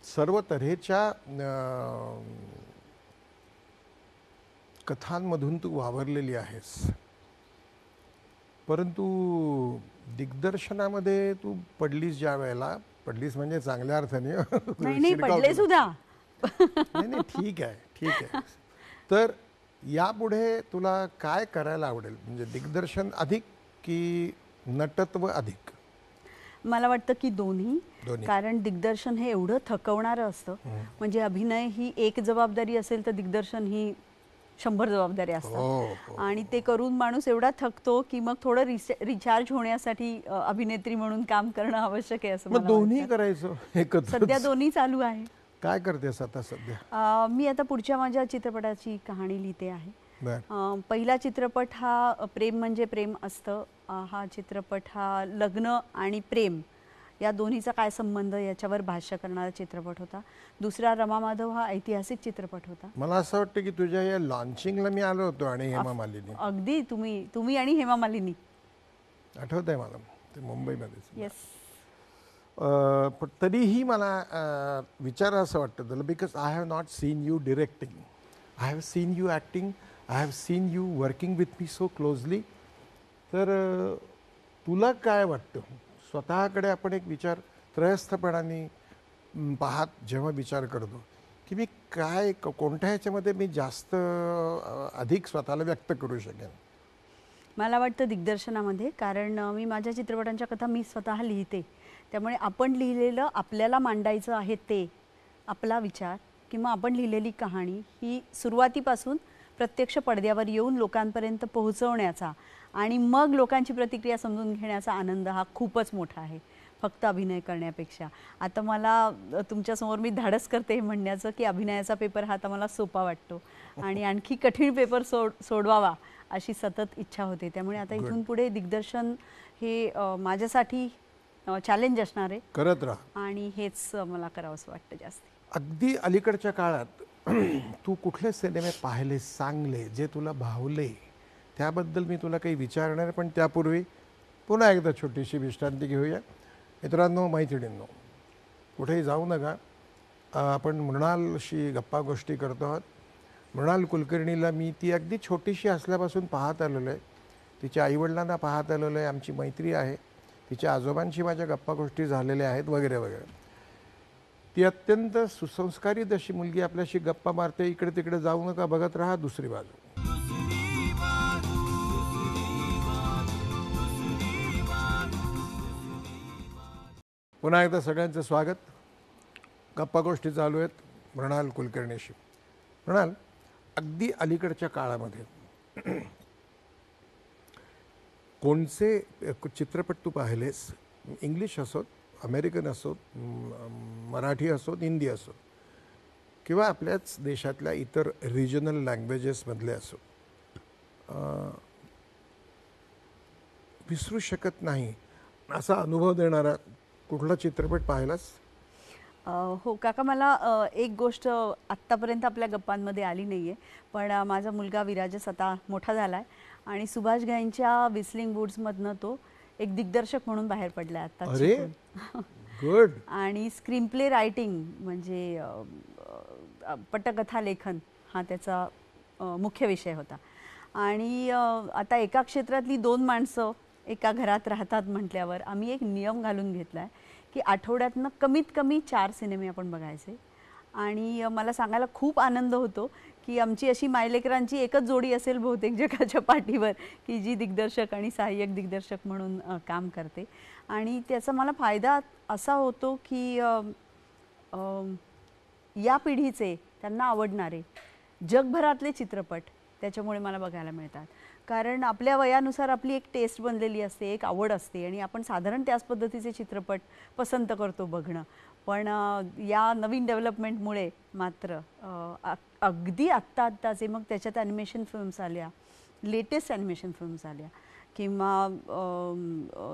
सर्व तऱ्हेच्या कथांमधून तू वावरलेली आहेस. परंतु दिग्दर्शनामध्ये तू पडलीस ज्या वेळेला, पडलीस म्हणजे चांगल्या अर्थाने, नाही पडले सुद्धा. नाही ठीक आहे. तर यापुढे तुला काय करायला आवडेल, म्हणजे दिग्दर्शन अधिक की नटत्व अधिक? मला वाटतं की दोन्ही. कारण दिग्दर्शन हे एवढं थकवणारं असतं, म्हणजे अभिनय ही एक जबाबदारी असेल तर दिग्दर्शन ही 100 जबाबदाऱ्या असतात. आणि ते करून माणूस एवढा थकतो की मग थोडं रिचार्ज होण्यासाठी अभिनेत्री म्हणून काम करणं आवश्यक आहे असं मला दोन्ही करायचं एकच. सध्या दोन्ही चालू आहे. काय करतेस आता सध्या? मी आता पुढच्या माझ्या चित्रपटाची कहाणी लिहिते आहे. पहिला चित्रपट हा प्रेम म्हणजे प्रेम असतं, हा चित्रपट हा लग्न आणि प्रेम या दोन्हीचा काय संबंध याच्यावर भाष्य करणारा चित्रपट होता. दुसरा रमा माधव हा ऐतिहासिक चित्रपट होता. मला असं वाटतं की तुझ्या या लॉन्चिंगला मी आलो होतो आणि हेमा मालिनी. अगदी तुम्ही आणि हेमा मालिनी, आठवत आहे मला, ते मुंबईमध्येच. येस. पण तरीही मला विचारा असं वाटतं तुला, because I have not seen you directing, I have seen you acting, I have seen you working with me so closely. तर तुला काय वाटतं, स्वतःकडे आपण एक विचार त्रयस्थपणाने पाहत जेव्हा विचार करतो की मी काय कोणत्या ह्याच्यामध्ये मी जास्त अधिक स्वतःला व्यक्त करू शकेन? मला वाटतं दिग्दर्शनामध्ये, कारण मी माझ्या चित्रपटांच्या कथा मी स्वतः लिहिते, त्यामुळे आपण लिहिलेलं आपल्याला मांडायचं आहे ते आपला विचार किंवा आपण लिहिलेली कहाणी ही सुरुवातीपासून प्रत्यक्ष पडद्यावर येऊन लोकांपर्यंत पोहोचवण्याचा आणि मग लोकांची प्रतिक्रिया समजून घेण्याचा आनंद हा खूपच मोठा आहे, फक्त अभिनय करण्यापेक्षा. आता मला तुमच्यासमोर मी धाडस करते हे म्हणण्याचं की अभिनयाचा पेपर हा आता मला सोपा वाटतो आणि आणखी कठीण पेपर सोडवावा अशी सतत इच्छा होते. त्यामुळे आता इथून पुढे दिग्दर्शन हे माझ्यासाठी चॅलेंज असणार आहे, करत राहा, आणि हेच मला करावंसं वाटतं जास्त. अगदी अलीकडच्या काळात तू कुठले सिनेमे पाहिले चांगले जे तुला भावले, त्याबद्दल मी तुला काही विचारणार, पण त्यापूर्वी पुन्हा एकदा छोटीशी विश्रांती घेऊया. मित्रांनो, मैत्रिणींनो, कुठेही जाऊ नका. आपण मृणालशी गप्पा गोष्टी करतो आहोत. मृणाल कुलकर्णीला मी ती अगदी छोटीशी असल्यापासून पाहत आलेलो आहे, तिच्या आईवडिलांना पाहत आलेलो आहे, आमची मैत्री आहे, तिच्या आजोबांशी माझ्या गप्पा गोष्टी झालेल्या आहेत वगैरे वगैरे. ती अत्यंत सुसंस्कारित अशी मुलगी आपल्याशी गप्पा मारते. इकडे तिकडे जाऊ नका, बघत राहा दुसरी बाजू. पुन्हा एकदा सगळ्यांचं स्वागत. गप्पा गोष्टी चालू आहेत मृणाल कुलकर्णीशी. मृणाल, अगदी अलीकडच्या काळामध्ये कोणचे चित्रपट तू पाहिलेस, इंग्लिश असोत, अमेरिकन असोत, मराठी असोत, हिंदी असोत किंवा आपल्याच देशातल्या इतर रिजनल लँग्वेजेसमधले असोत, विसरू शकत नाही असा अनुभव देणारा कुठला चित्रपट पाहिलास? हो काका, मला एक गोष्ट आत्तापर्यंत आपल्या गप्पांमध्ये आली नाही आहे, पण माझा मुलगा विराजस आता मोठा झाला आहे आणि सुभाष घाईंच्या विस्लिंग वूड्समधनं तो एक दिग्दर्शक म्हणून बाहेर पडला आहे आता. अरे गुड. आणि स्क्रीन प्ले रायटिंग म्हणजे पटकथा लेखन हा त्याचा मुख्य विषय होता. आणि आता एका क्षेत्रातली 2 माणसं एका घरात राहतात म्हटल्यावर आम्ही एक नियम घालून घेतला आहे की आठवड्यातनं कमीत कमी 4 सिनेमे आपण बघायचे. आणि मला सांगायला खूप आनंद होतो की आमची अशी मायलेकरांची एकच जोडी असेल बहुतेक जगाच्या पाठीवर की जी दिग्दर्शक आणि सहाय्यक दिग्दर्शक म्हणून काम करते. आणि त्याचा मला फायदा असा होतो की या पिढीचे त्यांना आवडणारे जगभरातले चित्रपट त्याच्यामुळे मला बघायला मिळतात. कारण आपल्या वयानुसार आपली एक टेस्ट बनलेली असते, एक आवड असते आणि आपण साधारण त्याच पद्धतीचे चित्रपट पसंत करतो बघणं. पण या नवीन डेव्हलपमेंटमुळे मात्र अगदी आत्ताचे मग त्याच्यात ॲनिमेशन फिल्म्स आल्या, लेटेस्ट ॲनिमेशन फिल्म्स आल्या किंवा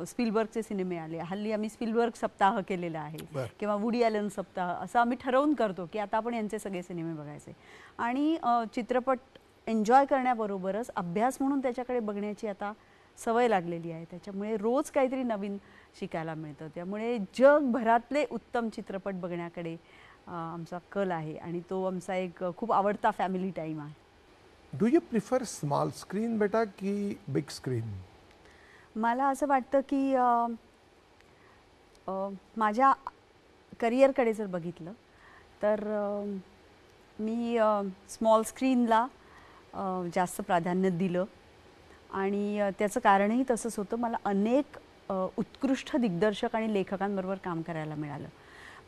स्पिलबर्गचे सिनेमे आले. हल्ली आम्ही स्पिलबर्ग सप्ताह केलेला आहे किंवा वुडी ॲलन सप्ताह, असं आम्ही ठरवून करतो की आता आपण यांचे सगळे सिनेमे बघायचे. आणि चित्रपट एन्जॉय करण्याबरोबरच अभ्यास म्हणून त्याच्याकडे बघण्याची आता सवय लागलेली आहे. त्याच्यामुळे रोज काहीतरी नवीन शिकायला मिळतं. त्यामुळे जगभरातले उत्तम चित्रपट बघण्याकडे आमचा कल आहे आणि तो आमचा एक खूप आवडता फॅमिली टाईम आहे. Do you prefer small screen बेटा की बिग स्क्रीन? मला असं वाटतं की माझ्या करिअरकडे जर बघितलं तर मी स्मॉल स्क्रीनला जास्त प्राधान्य दिलं आणि त्याचं कारणही तसंच होतं. मला अनेक उत्कृष्ट दिग्दर्शक आणि लेखकांबरोबर काम करायला मिळालं.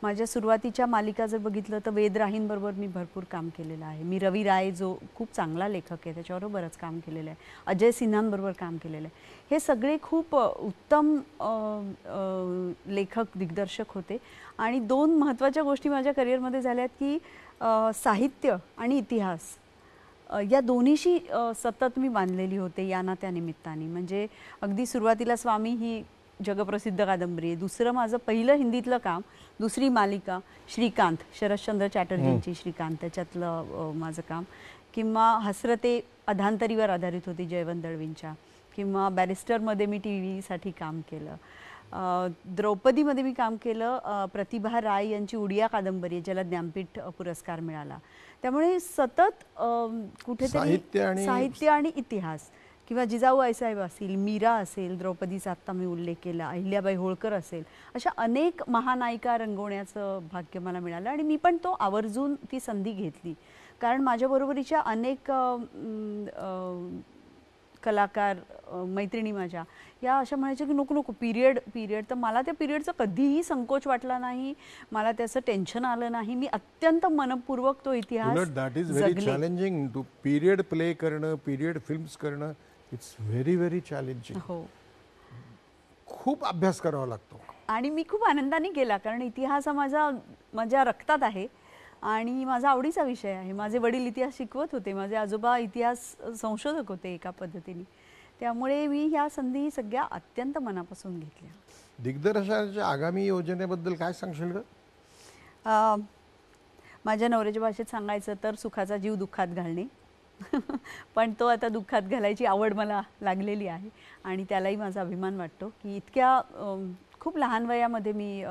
माझ्या सुरुवातीच्या मालिका जर बघितलं तर वेद राहींबरोबर मी भरपूर काम केलेलं आहे. मी रवी राय जो खूप चांगला लेखक आहे त्याच्याबरोबर बरंच काम केलेलं आहे. अजय सिन्हांबरोबर काम केलेलं आहे. हे सगळे खूप उत्तम लेखक दिग्दर्शक होते. आणि 2 महत्त्वाच्या गोष्टी माझ्या करिअरमध्ये झाल्यात की साहित्य आणि इतिहास या दोन्हीशी सतत मी बांधलेली होते या ना त्या निमित्ताने. म्हणजे अगदी सुरुवातीला स्वामी ही जगप्रसिद्ध कादंबरी आहे. दुसरं माझं पहिलं हिंदीतलं काम, दुसरी मालिका श्रीकांत, शरदचंद्र चॅटर्जींची श्रीकांत, त्याच्यातलं माझं काम. किंवा हसरते अधांतरीवर आधारित होती जयवंत दळवींच्या. किंवा बॅरिस्टरमध्ये मी TV साठी काम केलं. द्रौपदीमध्ये मी काम केलं. प्रतिभा राय यांची उडिया कादंबरी ज्याला ज्ञानपीठ पुरस्कार मिळाला. त्यामुळे सतत कुठेतरी साहित्य आणि इतिहास किंवा जिजाऊ आईसाहेब असतील, मीरा असेल, द्रौपदीचा आत्ता मी उल्लेख केला, अहिल्याबाई होळकर असेल, अशा अनेक महानायिका रंगवण्याचं भाग्य मला मिळालं. आणि मी पण तो आवर्जून ती संधी घेतली. कारण माझ्याबरोबरीच्या अनेक कलाकार मैत्रिणी माझ्या या अशा म्हणायच्या की नको नको पिरियड. तर मला त्या पिरियडचा कधीही संकोच वाटला नाही, मला त्याचं टेन्शन आलं नाही. मी अत्यंत मनपूर्वक तो इतिहास that is very challenging to period play करणं, पिरियड फिल्म्स करणं. It's very very challenging. हो, खूप अभ्यास करावा लागतो. आणि मी खूप आनंदाने केला कारण इतिहास हा माझ्या रक्तात आहे आणि माझा आवडीचा विषय आहे. माझे वडील इतिहास शिकवत होते, माझे आजोबा इतिहास संशोधक होते एका पद्धतीने. त्यामुळे मी ह्या संधी सगळ्या अत्यंत मनापासून घेतल्या. दिग्दर्शनाच्या आगामी योजनेबद्दल काय सांगशील ग? माझ्या नवऱ्याच्या भाषेत सांगायचं तर सुखाचा जीव दुःखात घालणे. पण तो आता दुःखात घालायची आवड मला लागलेली आहे आणि त्यालाही माझा अभिमान वाटतो की इतक्या खूप लहान वयामध्ये मी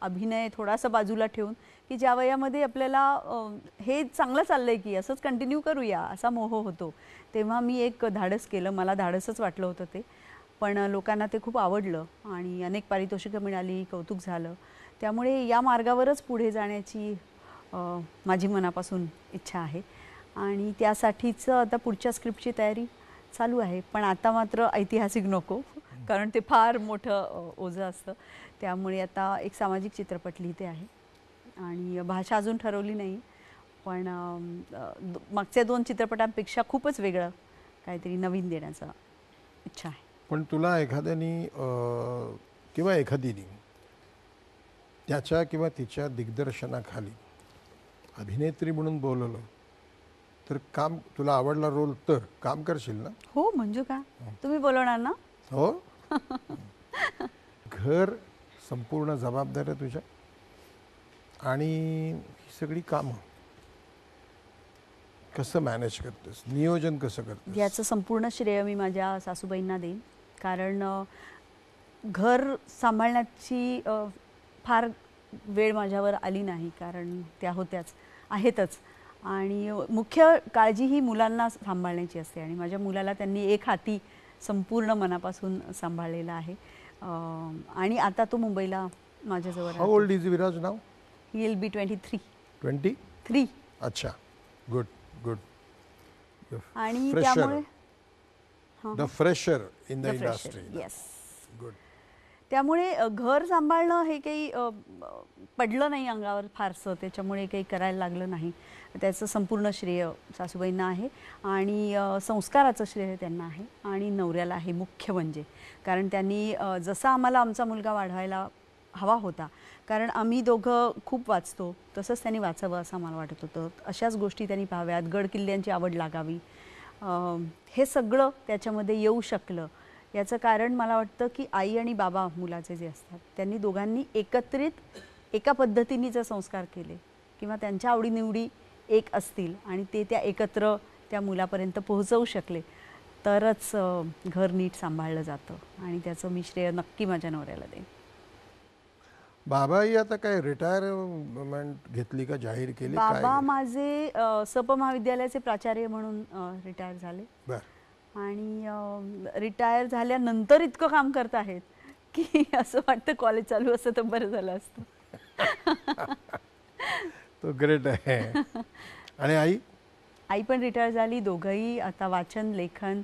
अभिनय थोडासा बाजूला ठेवून की ज्या वयामध्ये आपल्याला हे चांगलं चाललंय की असंच कंटिन्यू करूया असा मोह होतो, तेव्हा मी एक धाडस केलं. मला धाडसच वाटलं होतं ते, पण लोकांना ते खूप आवडलं आणि अनेक पारितोषिकं मिळाली, कौतुक झालं. त्यामुळे या मार्गावरच पुढे जाण्याची माझी मनापासून इच्छा आहे आणि त्यासाठीच आता पुढच्या स्क्रिप्टची तयारी चालू आहे. पण आता मात्र ऐतिहासिक नको, कारण ते फार मोठं ओझं असतं. त्यामुळे आता एक सामाजिक चित्रपट लिहिते आहे आणि भाषा अजून ठरवली नाही, पण मागच्या 2 चित्रपटांपेक्षा खूपच वेगळं काहीतरी नवीन देण्याचा इच्छा आहे. पण तुला एखाद्यानी किंवा एखादीने त्याच्या किंवा तिच्या दिग्दर्शनाखाली अभिनेत्री म्हणून बोलवलं तर काम, तुला आवडला रोल तर काम करशील ना? हो, म्हणजे का तुम्ही बोलवणार ना? हो. घर संपूर्ण जबाबदारी आहे तुझ्या आणि ही सगळी कामं कसं मॅनेज करतेस, नियोजन कसं करतेस? याचं संपूर्ण श्रेय मी माझ्या सासूबाईंना देईन. कारण घर सांभाळण्याची फार वेळ माझ्यावर आली नाही, कारण त्या होत्याच, आहेतच. आणि मुख्य काळजी ही मुलांना सांभाळण्याची असते आणि माझ्या मुलाला त्यांनी एक हाती संपूर्ण मनापासून सांभाळलेला आहे. आणि आता तो मुंबईला माझ्याजवळ how old is Viraj now? He will be 23. 23? अच्छा, गुड गुड. आणि त्यामुळे the fresher in the The industry. fresher, yes. Good. त्यामुळे घर सांभाळणं हे काही पडलं नाही अंगावर फारसं, त्याच्यामुळे काही करायला लागलं नाही. त्याचं संपूर्ण श्रेय सासूबाईंना आहे आणि संस्काराचं श्रेय त्यांना आहे आणि नवऱ्याला आहे मुख्य म्हणजे. कारण त्यांनी जसा आम्हाला आमचा मुलगा वाढवायला हवा होता, कारण आम्ही दोघं खूप वाचतो, तसंच त्यांनी वाचावं असं मला वाटत होतं. अशाच गोष्टी त्यांनी पाहाव्यात, गड किल्ल्यांची आवड लागावी, हे सगळं त्याच्यामध्ये येऊ शकलं. याचं कारण मला वाटतं की आई आणि बाबा मुलाचे जे असतात त्यांनी दोघांनी एकत्रित एका पद्धतीने जर संस्कार केले किंवा त्यांच्या आवडीनिवडी एक असतील आणि ते त्या एकत्र त्या मुलापर्यंत पोहोचवू शकले तरच घर नीट सांभाळलं जातं आणि त्याचं मी श्रेय नक्की माझ्या नवऱ्याला देईन. बाबाही आता काय रिटायरमेंट घेतली का, जाहीर केली? बाबा माझे सप महाविद्यालयाचे प्राचार्य म्हणून रिटायर झाले. बरं. आणि रिटायर झाल्यानंतर इतकं काम करत आहेत की असं वाटतं कॉलेज चालू असतं तर बरं झालं असतं. तो ग्रेट आहे. आणि आई? आई पण रिटायर झाली. दोघंही आता वाचन, लेखन,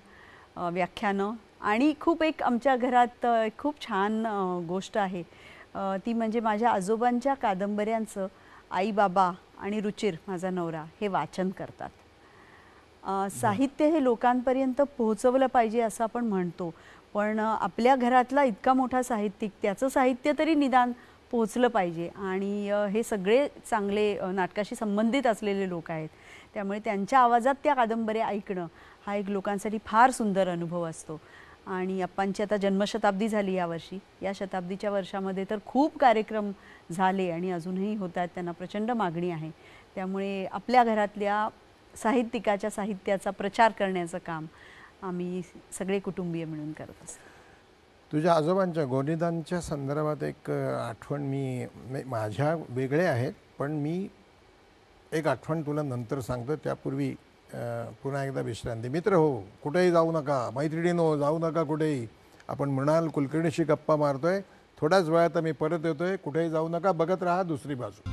व्याख्यानं आणि खूप एक आमच्या घरात खूप छान गोष्ट आहे, ती म्हणजे माझ्या आजोबांच्या कादंबऱ्यांचं आई, बाबा आणि रुचिर माझा नवरा हे वाचन करतात. साहित्य हे लोकांपर्यंत पोहोचवलं पाहिजे असं आपण म्हणतो, पण आपल्या घरातला इतका मोठा साहित्यिक, त्याचं साहित्य तरी निदान पोहोचलं पाहिजे. आणि हे सगळे चांगले नाटकाशी संबंधित असलेले लोक आहेत, त्यामुळे त्यांच्या आवाजात त्या कादंबऱ्या ऐकणं हा एक लोकांसाठी फार सुंदर अनुभव असतो. आणि अप्पांची आता जन्मशताब्दी झाली यावर्षी. या शताब्दीच्या वर्षामध्ये तर खूप कार्यक्रम झाले आणि अजूनही होतात, त्यांना प्रचंड मागणी आहे. त्यामुळे आपल्या घरातल्या साहित्यिकाच्या साहित्याचा प्रचार करण्याचं काम आम्ही सगळे कुटुंबीय मिळून करत असतो. तुझ्या आजोबांच्या गोनीदांच्या संदर्भात एक आठवण माझ्या वेगळे आहेत, पण मी एक आठवण तुला नंतर सांगतो. त्यापूर्वी पुन्हा एकदा विश्रांती. मित्र हो, कुठेही जाऊ नका, मैत्रिणींनो जाऊ नका कुठेही. आपण मृणाल कुलकर्णीशी गप्पा मारतोय. थोड्याच वेळात मी परत येतोय. कुठेही जाऊ नका, बघत राहा दुसरी बाजू.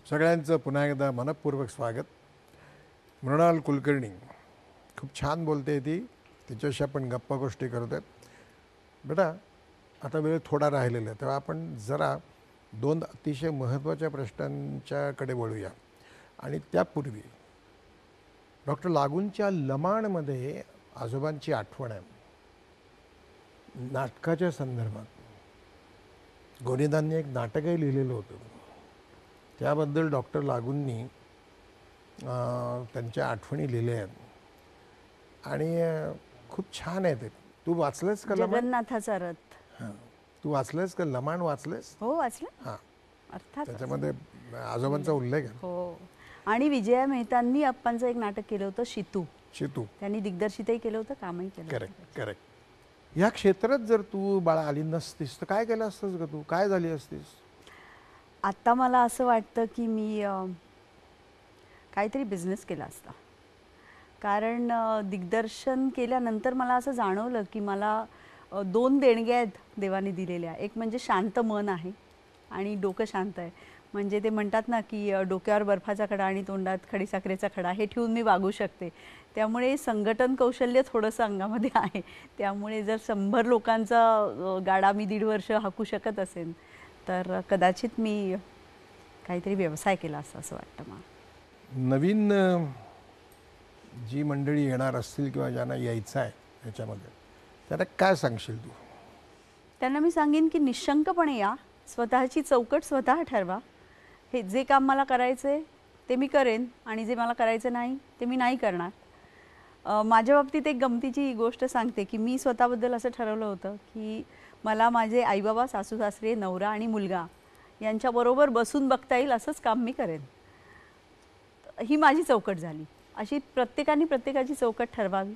सगळ्यांचं पुन्हा एकदा मनपूर्वक स्वागत. मृणाल कुलकर्णी खूप छान बोलते, तिच्याशी आपण गप्पा गोष्टी करतोय. बेटा, आता वेळ थोडा राहिलेला आहे, तेव्हा आपण जरा दोन अतिशय महत्त्वाच्या प्रश्नांच्याकडे वळूया. आणि त्यापूर्वी डॉक्टर लागूंच्या लमाणमध्ये आजोबांची आठवण आहे. नाटकाच्या संदर्भात गोनीदांनी एक नाटकही लिहिलेलं होतं, त्याबद्दल डॉक्टर लागूंनी त्यांच्या आठवणी लिहिल्या आहेत आणि खूप छान आहे ते. तू वाचलंस का लमाण? जगन्नाथाचा रथ. हां, तू वाचलंस का लमाण? वाचलंस? हो, वाचलं. हां, अर्थात त्याच्यामध्ये आजोबांचा उल्लेख आहे. हो. आणि विजया मेहतांनी अप्पांचं एक नाटक केलं होतं, शितू. त्यांनी दिग्दर्शितही केलं होतं, कामही केलं. Correct correct. या क्षेत्रात जर तू बाळा आली नसतीस तर काय केलं असतंस ग तू? काय झाली असतीस? आता मला असं वाटतं की मी काहीतरी बिझनेस केला असता. कारण दिग्दर्शन केल्यानंतर मला असं जाणवलं की मला 2 देणग्या आहेत देवाने दिलेल्या. एक म्हणजे शांत मन आहे आणि डोकं शांत आहे. म्हणजे ते म्हणतात ना की डोक्यावर बर्फाचा खडा आणि तोंडात खडीसाखरेचा खडा, हे ठेवून मी वागू शकते. त्यामुळे संघटन कौशल्य थोडंसं अंगामध्ये आहे. त्यामुळे जर 100 लोकांचा गाडा मी 1.5 वर्ष हाकू शकत असेल तर कदाचित मी काहीतरी व्यवसाय केला असता असं वाटतं मला. नवीन जी मंडळी येणार असतील किंवा ज्यांना यायचं आहे ह्याच्यामध्ये, त्यांना काय सांगशील तू? त्यांना मी सांगेन की निशंकपणे या, स्वतःची चौकट स्वतः ठरवा. हे जे काम मला करायचं आहे ते मी करेन आणि जे मला करायचं नाही ते मी नाही करणार. माझ्या बाबतीत एक गमतीची गोष्ट सांगते की मी स्वतःबद्दल असं ठरवलं होतं की मला माझे आईबाबा, सासू सासरे, नवरा आणि मुलगा यांच्याबरोबर बसून बघता येईल असंच काम मी करेन. ही माझी चौकट झाली. अशी प्रत्येकाने प्रत्येकाची चौकट ठरवावी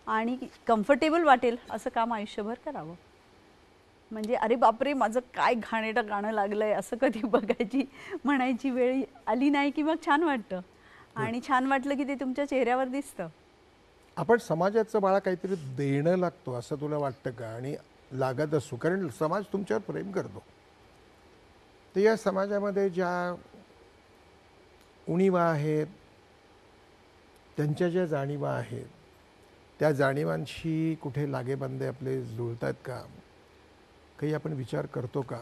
आणि कम्फर्टेबल वाटेल असं काम आयुष्यभर करावं. म्हणजे अरे बापरे माझं काय घाणेरडं गाणं लागलंय असं कधी बघायची म्हणायची वेळ आली नाही की मग छान वाटतं. आणि छान वाटलं की ते तुमच्या चेहऱ्यावर दिसतं. आपण समाजाचं बाळा काहीतरी देणं लागतो असं तुला वाटतं का? आणि लागत असतो, कारण समाज तुमच्यावर प्रेम करतो. तर या समाजामध्ये ज्या उणीवा आहेत, त्यांच्या ज्या जाणीवा आहेत, त्या जाणीवांशी कुठे लागेबांधे आपले जुळतात का? काही आपण विचार करतो का?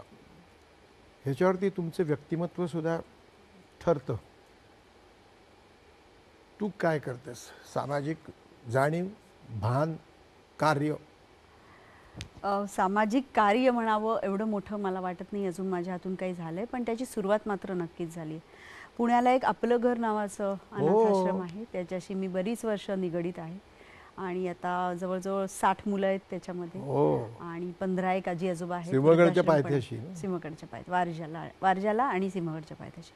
ह्याच्यावरती तुमचं व्यक्तिमत्व सुद्धा ठरतं. तू काय करतेस? सामाजिक जाणीव, भान, कार्य? सामाजिक कार्य म्हणावं एवढं मोठं मला वाटत नाही अजून माझ्या हातून काही झालंय, पण त्याची सुरुवात मात्र नक्कीच झाली. पुण्याला एक आपलं घर नावाचं अनाथाश्रम आहे, त्याच्याशी मी बरीच वर्ष निगडीत आहे. आणि आता जवळजवळ 60 मुलं आहेत त्याच्यामध्ये आणि 15 एक आजी आजोबा आहेत. सिंहगडच्या पायथ्याशी, सिंहगडच्या पायथ्याशी, वारजाला आणि सिंहगडच्या पायथ्याशी.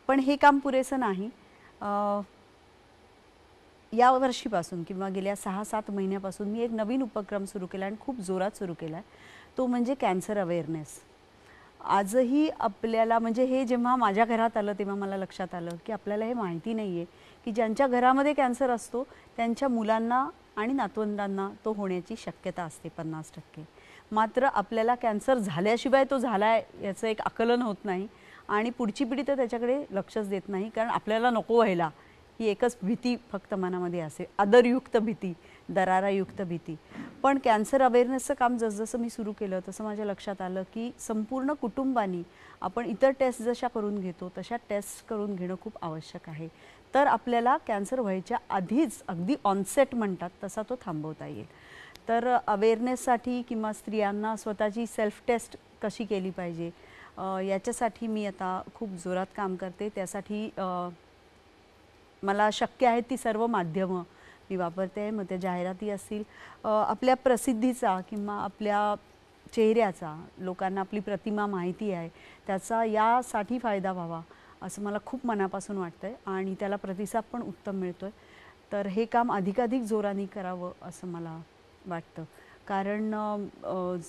पण हे काम पुरेसं नाही. या वर्षीपासून किंवा गेल्या 6-7 महिन्यापासून मी एक नवीन उपक्रम सुरू केला आणि खूप जोरात सुरू केला आहे. तो म्हणजे कॅन्सर अवेअरनेस. आजही आपल्याला म्हणजे हे जेव्हा माझ्या घरात आलं तेव्हा मला लक्षात आलं की आपल्याला हे माहिती नाही आहे की ज्यांच्या घरामध्ये कॅन्सर असतो त्यांच्या मुलांना आणि नातवंडांना तो होण्याची शक्यता असते 50%. मात्र आपल्याला कॅन्सर झाल्याशिवाय तो झाला आहे याचं एक आकलन होत नाही आणि पुढची पिढी तर त्याच्याकडे लक्षच देत नाही, कारण आपल्याला नको व्हायला ही एकच भीती फक्त मनामध्ये असे, आदरयुक्त भीती, दरारायुक्त भीती. पण कॅन्सर अवेअरनेसचं काम जसजसं मी सुरू केलं तसं माझ्या लक्षात आलं की संपूर्ण कुटुंबानी आपण इतर टेस्ट जशा करून घेतो तशा टेस्ट करून घेणं खूप आवश्यक आहे. तर आपल्याला कॅन्सर व्हायच्या आधीच अगदी ऑनसेट म्हणतात तसा तो थांबवता येईल. तर अवेअरनेससाठी किंवा स्त्रियांना स्वतःची सेल्फ टेस्ट कशी केली पाहिजे याच्यासाठी मी आता खूप जोरात काम करते. त्यासाठी मला शक्य आहेत ती सर्व माध्यमं मी वापरते. मग त्या जाहिराती असतील, आपल्या प्रसिद्धीचा किंवा आपल्या चेहऱ्याचा, लोकांना आपली प्रतिमा माहिती आहे त्याचा यासाठी फायदा व्हावा असं मला खूप मनापासून वाटतं आहे आणि त्याला प्रतिसाद पण उत्तम मिळतो आहे. तर हे काम अधिकाधिक जोराने करावं असं मला वाटतं. कारण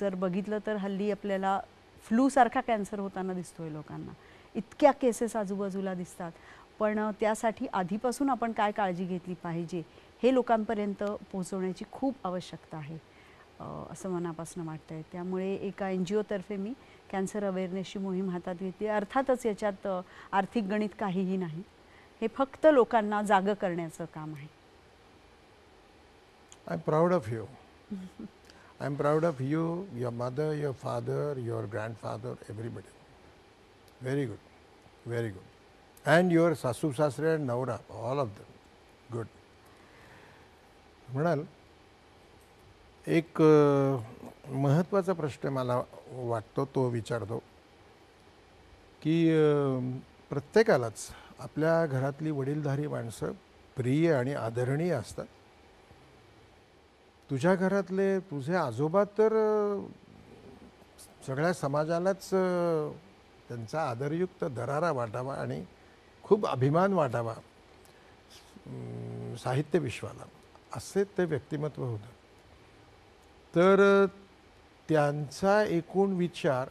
जर बघितलं तर हल्ली आपल्याला फ्लूसारखा कॅन्सर होताना दिसतो आहे लोकांना. इतक्या केसेस आजूबाजूला दिसतात. पण त्यासाठी आधीपासून आपण काय काळजी घेतली पाहिजे हे लोकांपर्यंत पोहोचवण्याची खूप आवश्यकता आहे असं मनापासून वाटतं आहे. त्यामुळे एका NGO तर्फे मी कॅन्सर अवेअरनेसची मोहीम हातात घेतली. अर्थातच याच्यात आर्थिक गणित काहीही नाही, हे फक्त लोकांना जागं करण्याचं काम आहे. I am proud of you. I am proud of you, your mother, your father, your grandfather, everybody. Very good, very good. And your सासू सासरे and नवरा, all of them. Good. म्हणाल एक महत्त्वाचा प्रश्न मला वाटतो तो विचारतो की प्रत्येकालाच आपल्या घरातली वडीलधारी माणसं प्रिय आणि आदरणीय असतात. तुझ्या घरातले तुझे आजोबा तर सगळ्या समाजालाच त्यांचा आदरयुक्त दरारा वाटावा आणि खूप अभिमान वाटावा साहित्य विश्वाला, असे ते व्यक्तिमत्व होतं. तर त्यांचा एकूण विचार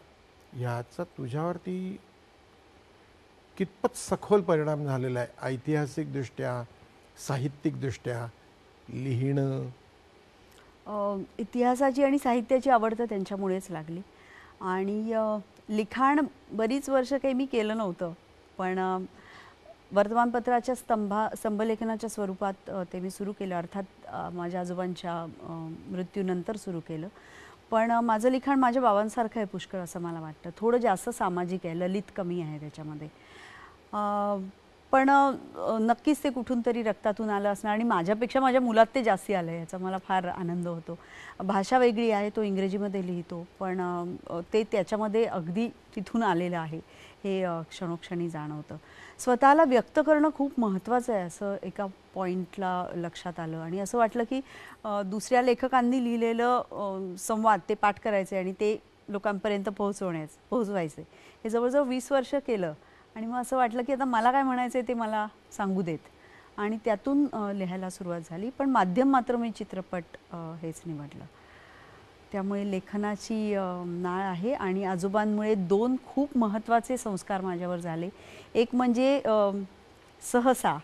ह्याचा तुझ्यावरती कितपत सखोल परिणाम झालेला आहे ऐतिहासिकदृष्ट्या, साहित्यिकदृष्ट्या? लिहिणं, इतिहासाची आणि साहित्याची आवड तर त्यांच्यामुळेच लागली. आणि लिखाण बरीच वर्ष काही मी केलं नव्हतं, पण वर्तमानपत्राच्या स्तंभलेखनाच्या स्वरूपात ते मी सुरू केलं. अर्थात माझ्या आजोबांच्या मृत्यूनंतर सुरू केलं. पण माझं लिखाण माझ्या बाबांसारखं आहे पुष्कळ असं मला वाटतं. थोडं जास्त सामाजिक आहे, ललित कमी आहे त्याच्यामध्ये. पण नक्कीच ते कुठून तरी रक्तातून आलं असणार आणि माझ्यापेक्षा माझ्या मुलात ते जास्ती आलं आहे, याचा मला फार आनंद होतो. भाषा वेगळी आहे, तो इंग्रजीमध्ये लिहितो, पण ते त्याच्यामध्ये अगदी तिथून आलेलं आहे हे क्षणोक्षणी जाणवतं. स्वतःला व्यक्त करणं खूप महत्त्वाचं आहे असं एका पॉईंटला लक्षात आलं आणि असं वाटलं की दुसऱ्या लेखकांनी लिहिलेलं संवाद ते पाठ करायचे आणि ते लोकांपर्यंत पोहोचवायचे. हे जवळजवळ 20 वर्ष केलं आणि मग असं वाटलं की आता मला काय म्हणायचं आहे ते मला सांगू देत आणि त्यातून लिहायला सुरुवात झाली. पण माध्यम मात्र मी चित्रपट हेच निवडलं. त्यामुळे लेखनाची नाळ आहे आणि आजोबांमुळे 2 खूप महत्त्वाचे संस्कार माझ्यावर झाले. एक म्हणजे सहसा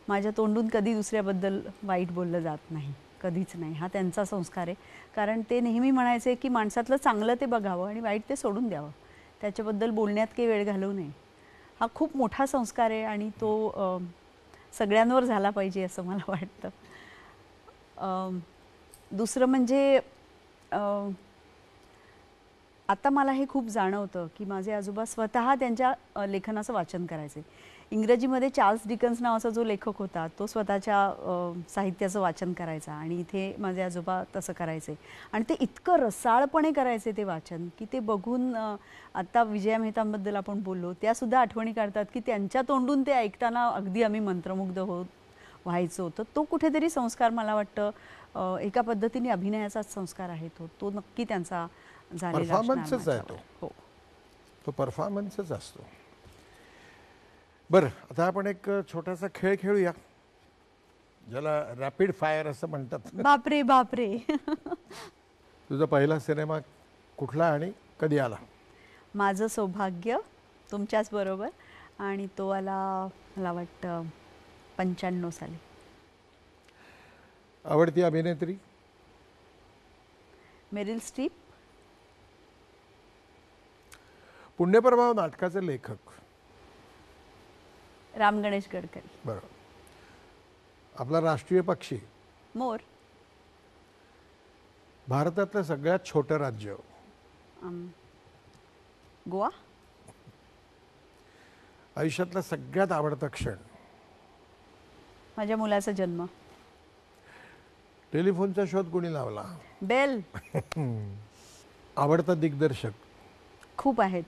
माझ्या तोंडून कधी दुसऱ्याबद्दल वाईट बोललं जात नाही, कधीच नाही. हा त्यांचा संस्कार आहे. कारण ते नेहमी म्हणायचे की माणसातलं चांगलं ते बघावं आणि वाईट ते सोडून द्यावं, त्याच्याबद्दल बोलण्यात काही वेळ घालवू नये. हा खूप मोठा संस्कार आहे आणि तो सगळ्यांवर झाला पाहिजे असं मला वाटतं. दुसरं म्हणजे आता मला हे खूप जाणवतं की माझे आजोबा स्वतः त्यांच्या लेखनाचं वाचन करायचे. इंग्रजीमध्ये चार्ल्स डिकन्स नावाचा जो लेखक होता तो स्वतःच्या साहित्याचं वाचन करायचा आणि इथे माझे आजोबा तसं करायचे आणि ते इतकं रसाळपणे करायचे ते वाचन की ते बघून आत्ता विजया मेहतांबद्दल आपण बोललो त्यासुद्धा आठवणी काढतात की त्यांच्या तोंडून ते ऐकताना अगदी आम्ही मंत्रमुग्ध व्हायचो. तर तो कुठेतरी संस्कार मला वाटतं एका पद्धतीने अभिनयाचाच संस्कार आहे तो नक्की त्यांचा झालेला परफॉर्मन्सच आहे तो. हो, तो परफॉर्मन्सच असतो. बरं, आता आपण एक छोटासा खेळ खेळूया ज्याला रॅपिड फायर असं म्हणतात. बापरे बापरे. तुझा पहिला सिनेमा कुठला आणि कधी आला? माझं सौभाग्य तुमच्याच बरोबर आणि तो आला मला वाटतं 95 साली. आवडती अभिनेत्री? Meryl Streep. पुण्यप्रभाव नाटकाचे लेखक? राम गणेश गडकरी. बरोबर. आपला राष्ट्रीय पक्षी? मोर. भारतातलं सगळ्यात छोटं राज्य? गोवा. आयुष्यातला सगळ्यात आवडता क्षण? माझ्या मुलाचा जन्म. टेलिफोनचा शोध कोणी लावला? बेल. आवडता दिग्दर्शक? खूप आहेत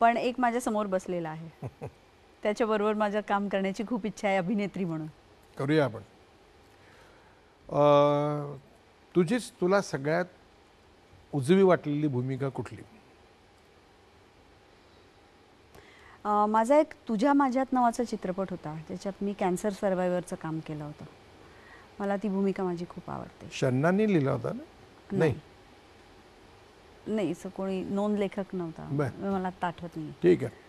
पण एक माझ्या समोर बसलेला आहे. त्याच्याबरोबर माझं काम करण्याची खूप इच्छा आहे अभिनेत्री म्हणून. करूया आपण. तुला सगळ्यात उजवी वाटलेली भूमिका कुठली? माझा एक तुझ्या माझ्यात नावाचा चित्रपट होता ज्याच्यात मी कॅन्सर सर्वायव्हरचं काम केलं होतं. मला ती भूमिका माझी खूप आवडते. शन्नांनी लिहिला होता ना? नाही नाही, असं कोणी नोंद लेखक नव्हता, मला आठवत नाही. ठीक आहे.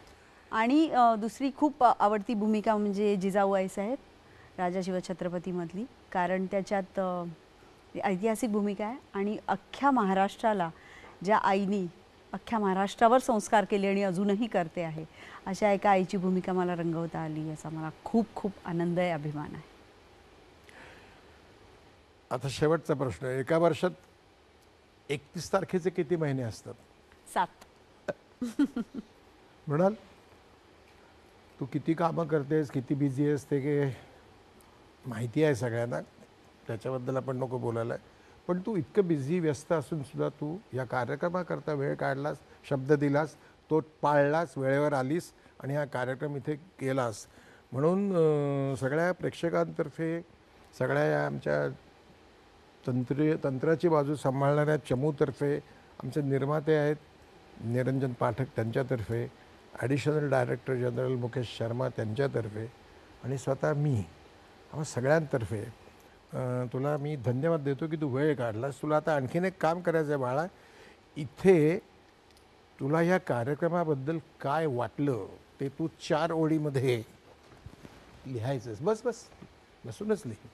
आणि दुसरी खूप आवडती भूमिका म्हणजे जिजाऊ आईसाहेब राजा शिवछत्रपतीमधली. कारण त्याच्यात ऐतिहासिक भूमिका आहे आणि अख्ख्या महाराष्ट्राला ज्या आईनी अख्ख्या महाराष्ट्रावर संस्कार केले आणि अजूनही करते आहे अशा एका आईची भूमिका मला रंगवता आली याचा मला खूप खूप आनंद आहे, अभिमान आहे. आता शेवटचा प्रश्न. एका वर्षात 31 तारखेचे किती महिने असतात? 7. म्हणाल तू किती कामं करतेस, किती बिझी आहेस ते काही माहिती आहे सगळ्यांना, त्याच्याबद्दल आपण नको बोलायला. पण तू इतकं बिझी व्यस्त असून सुद्धा तू या कार्यक्रमाकरता वेळ काढलास, शब्द दिलास, तो पाळलास, वेळेवर आलीस आणि हा कार्यक्रम इथे केलास. म्हणून सगळ्या प्रेक्षकांतर्फे, सगळ्या या आमच्या तंत्राची बाजू सांभाळणाऱ्या चमूतर्फे, आमचे निर्माते आहेत निरंजन पाठक त्यांच्यातर्फे, additional director general Mukesh Sharma त्यांच्यातर्फे आणि स्वतः मी, आम्हा सगळ्यांतर्फे तुला मी धन्यवाद देतो की तू वेळ काढलास. तुला आता आणखीन एक काम करायचं आहे बाळा. इथे तुला ह्या कार्यक्रमाबद्दल काय वाटलं ते तू 4 ओळीमध्ये लिहायचंस. बस बसूनच लिही.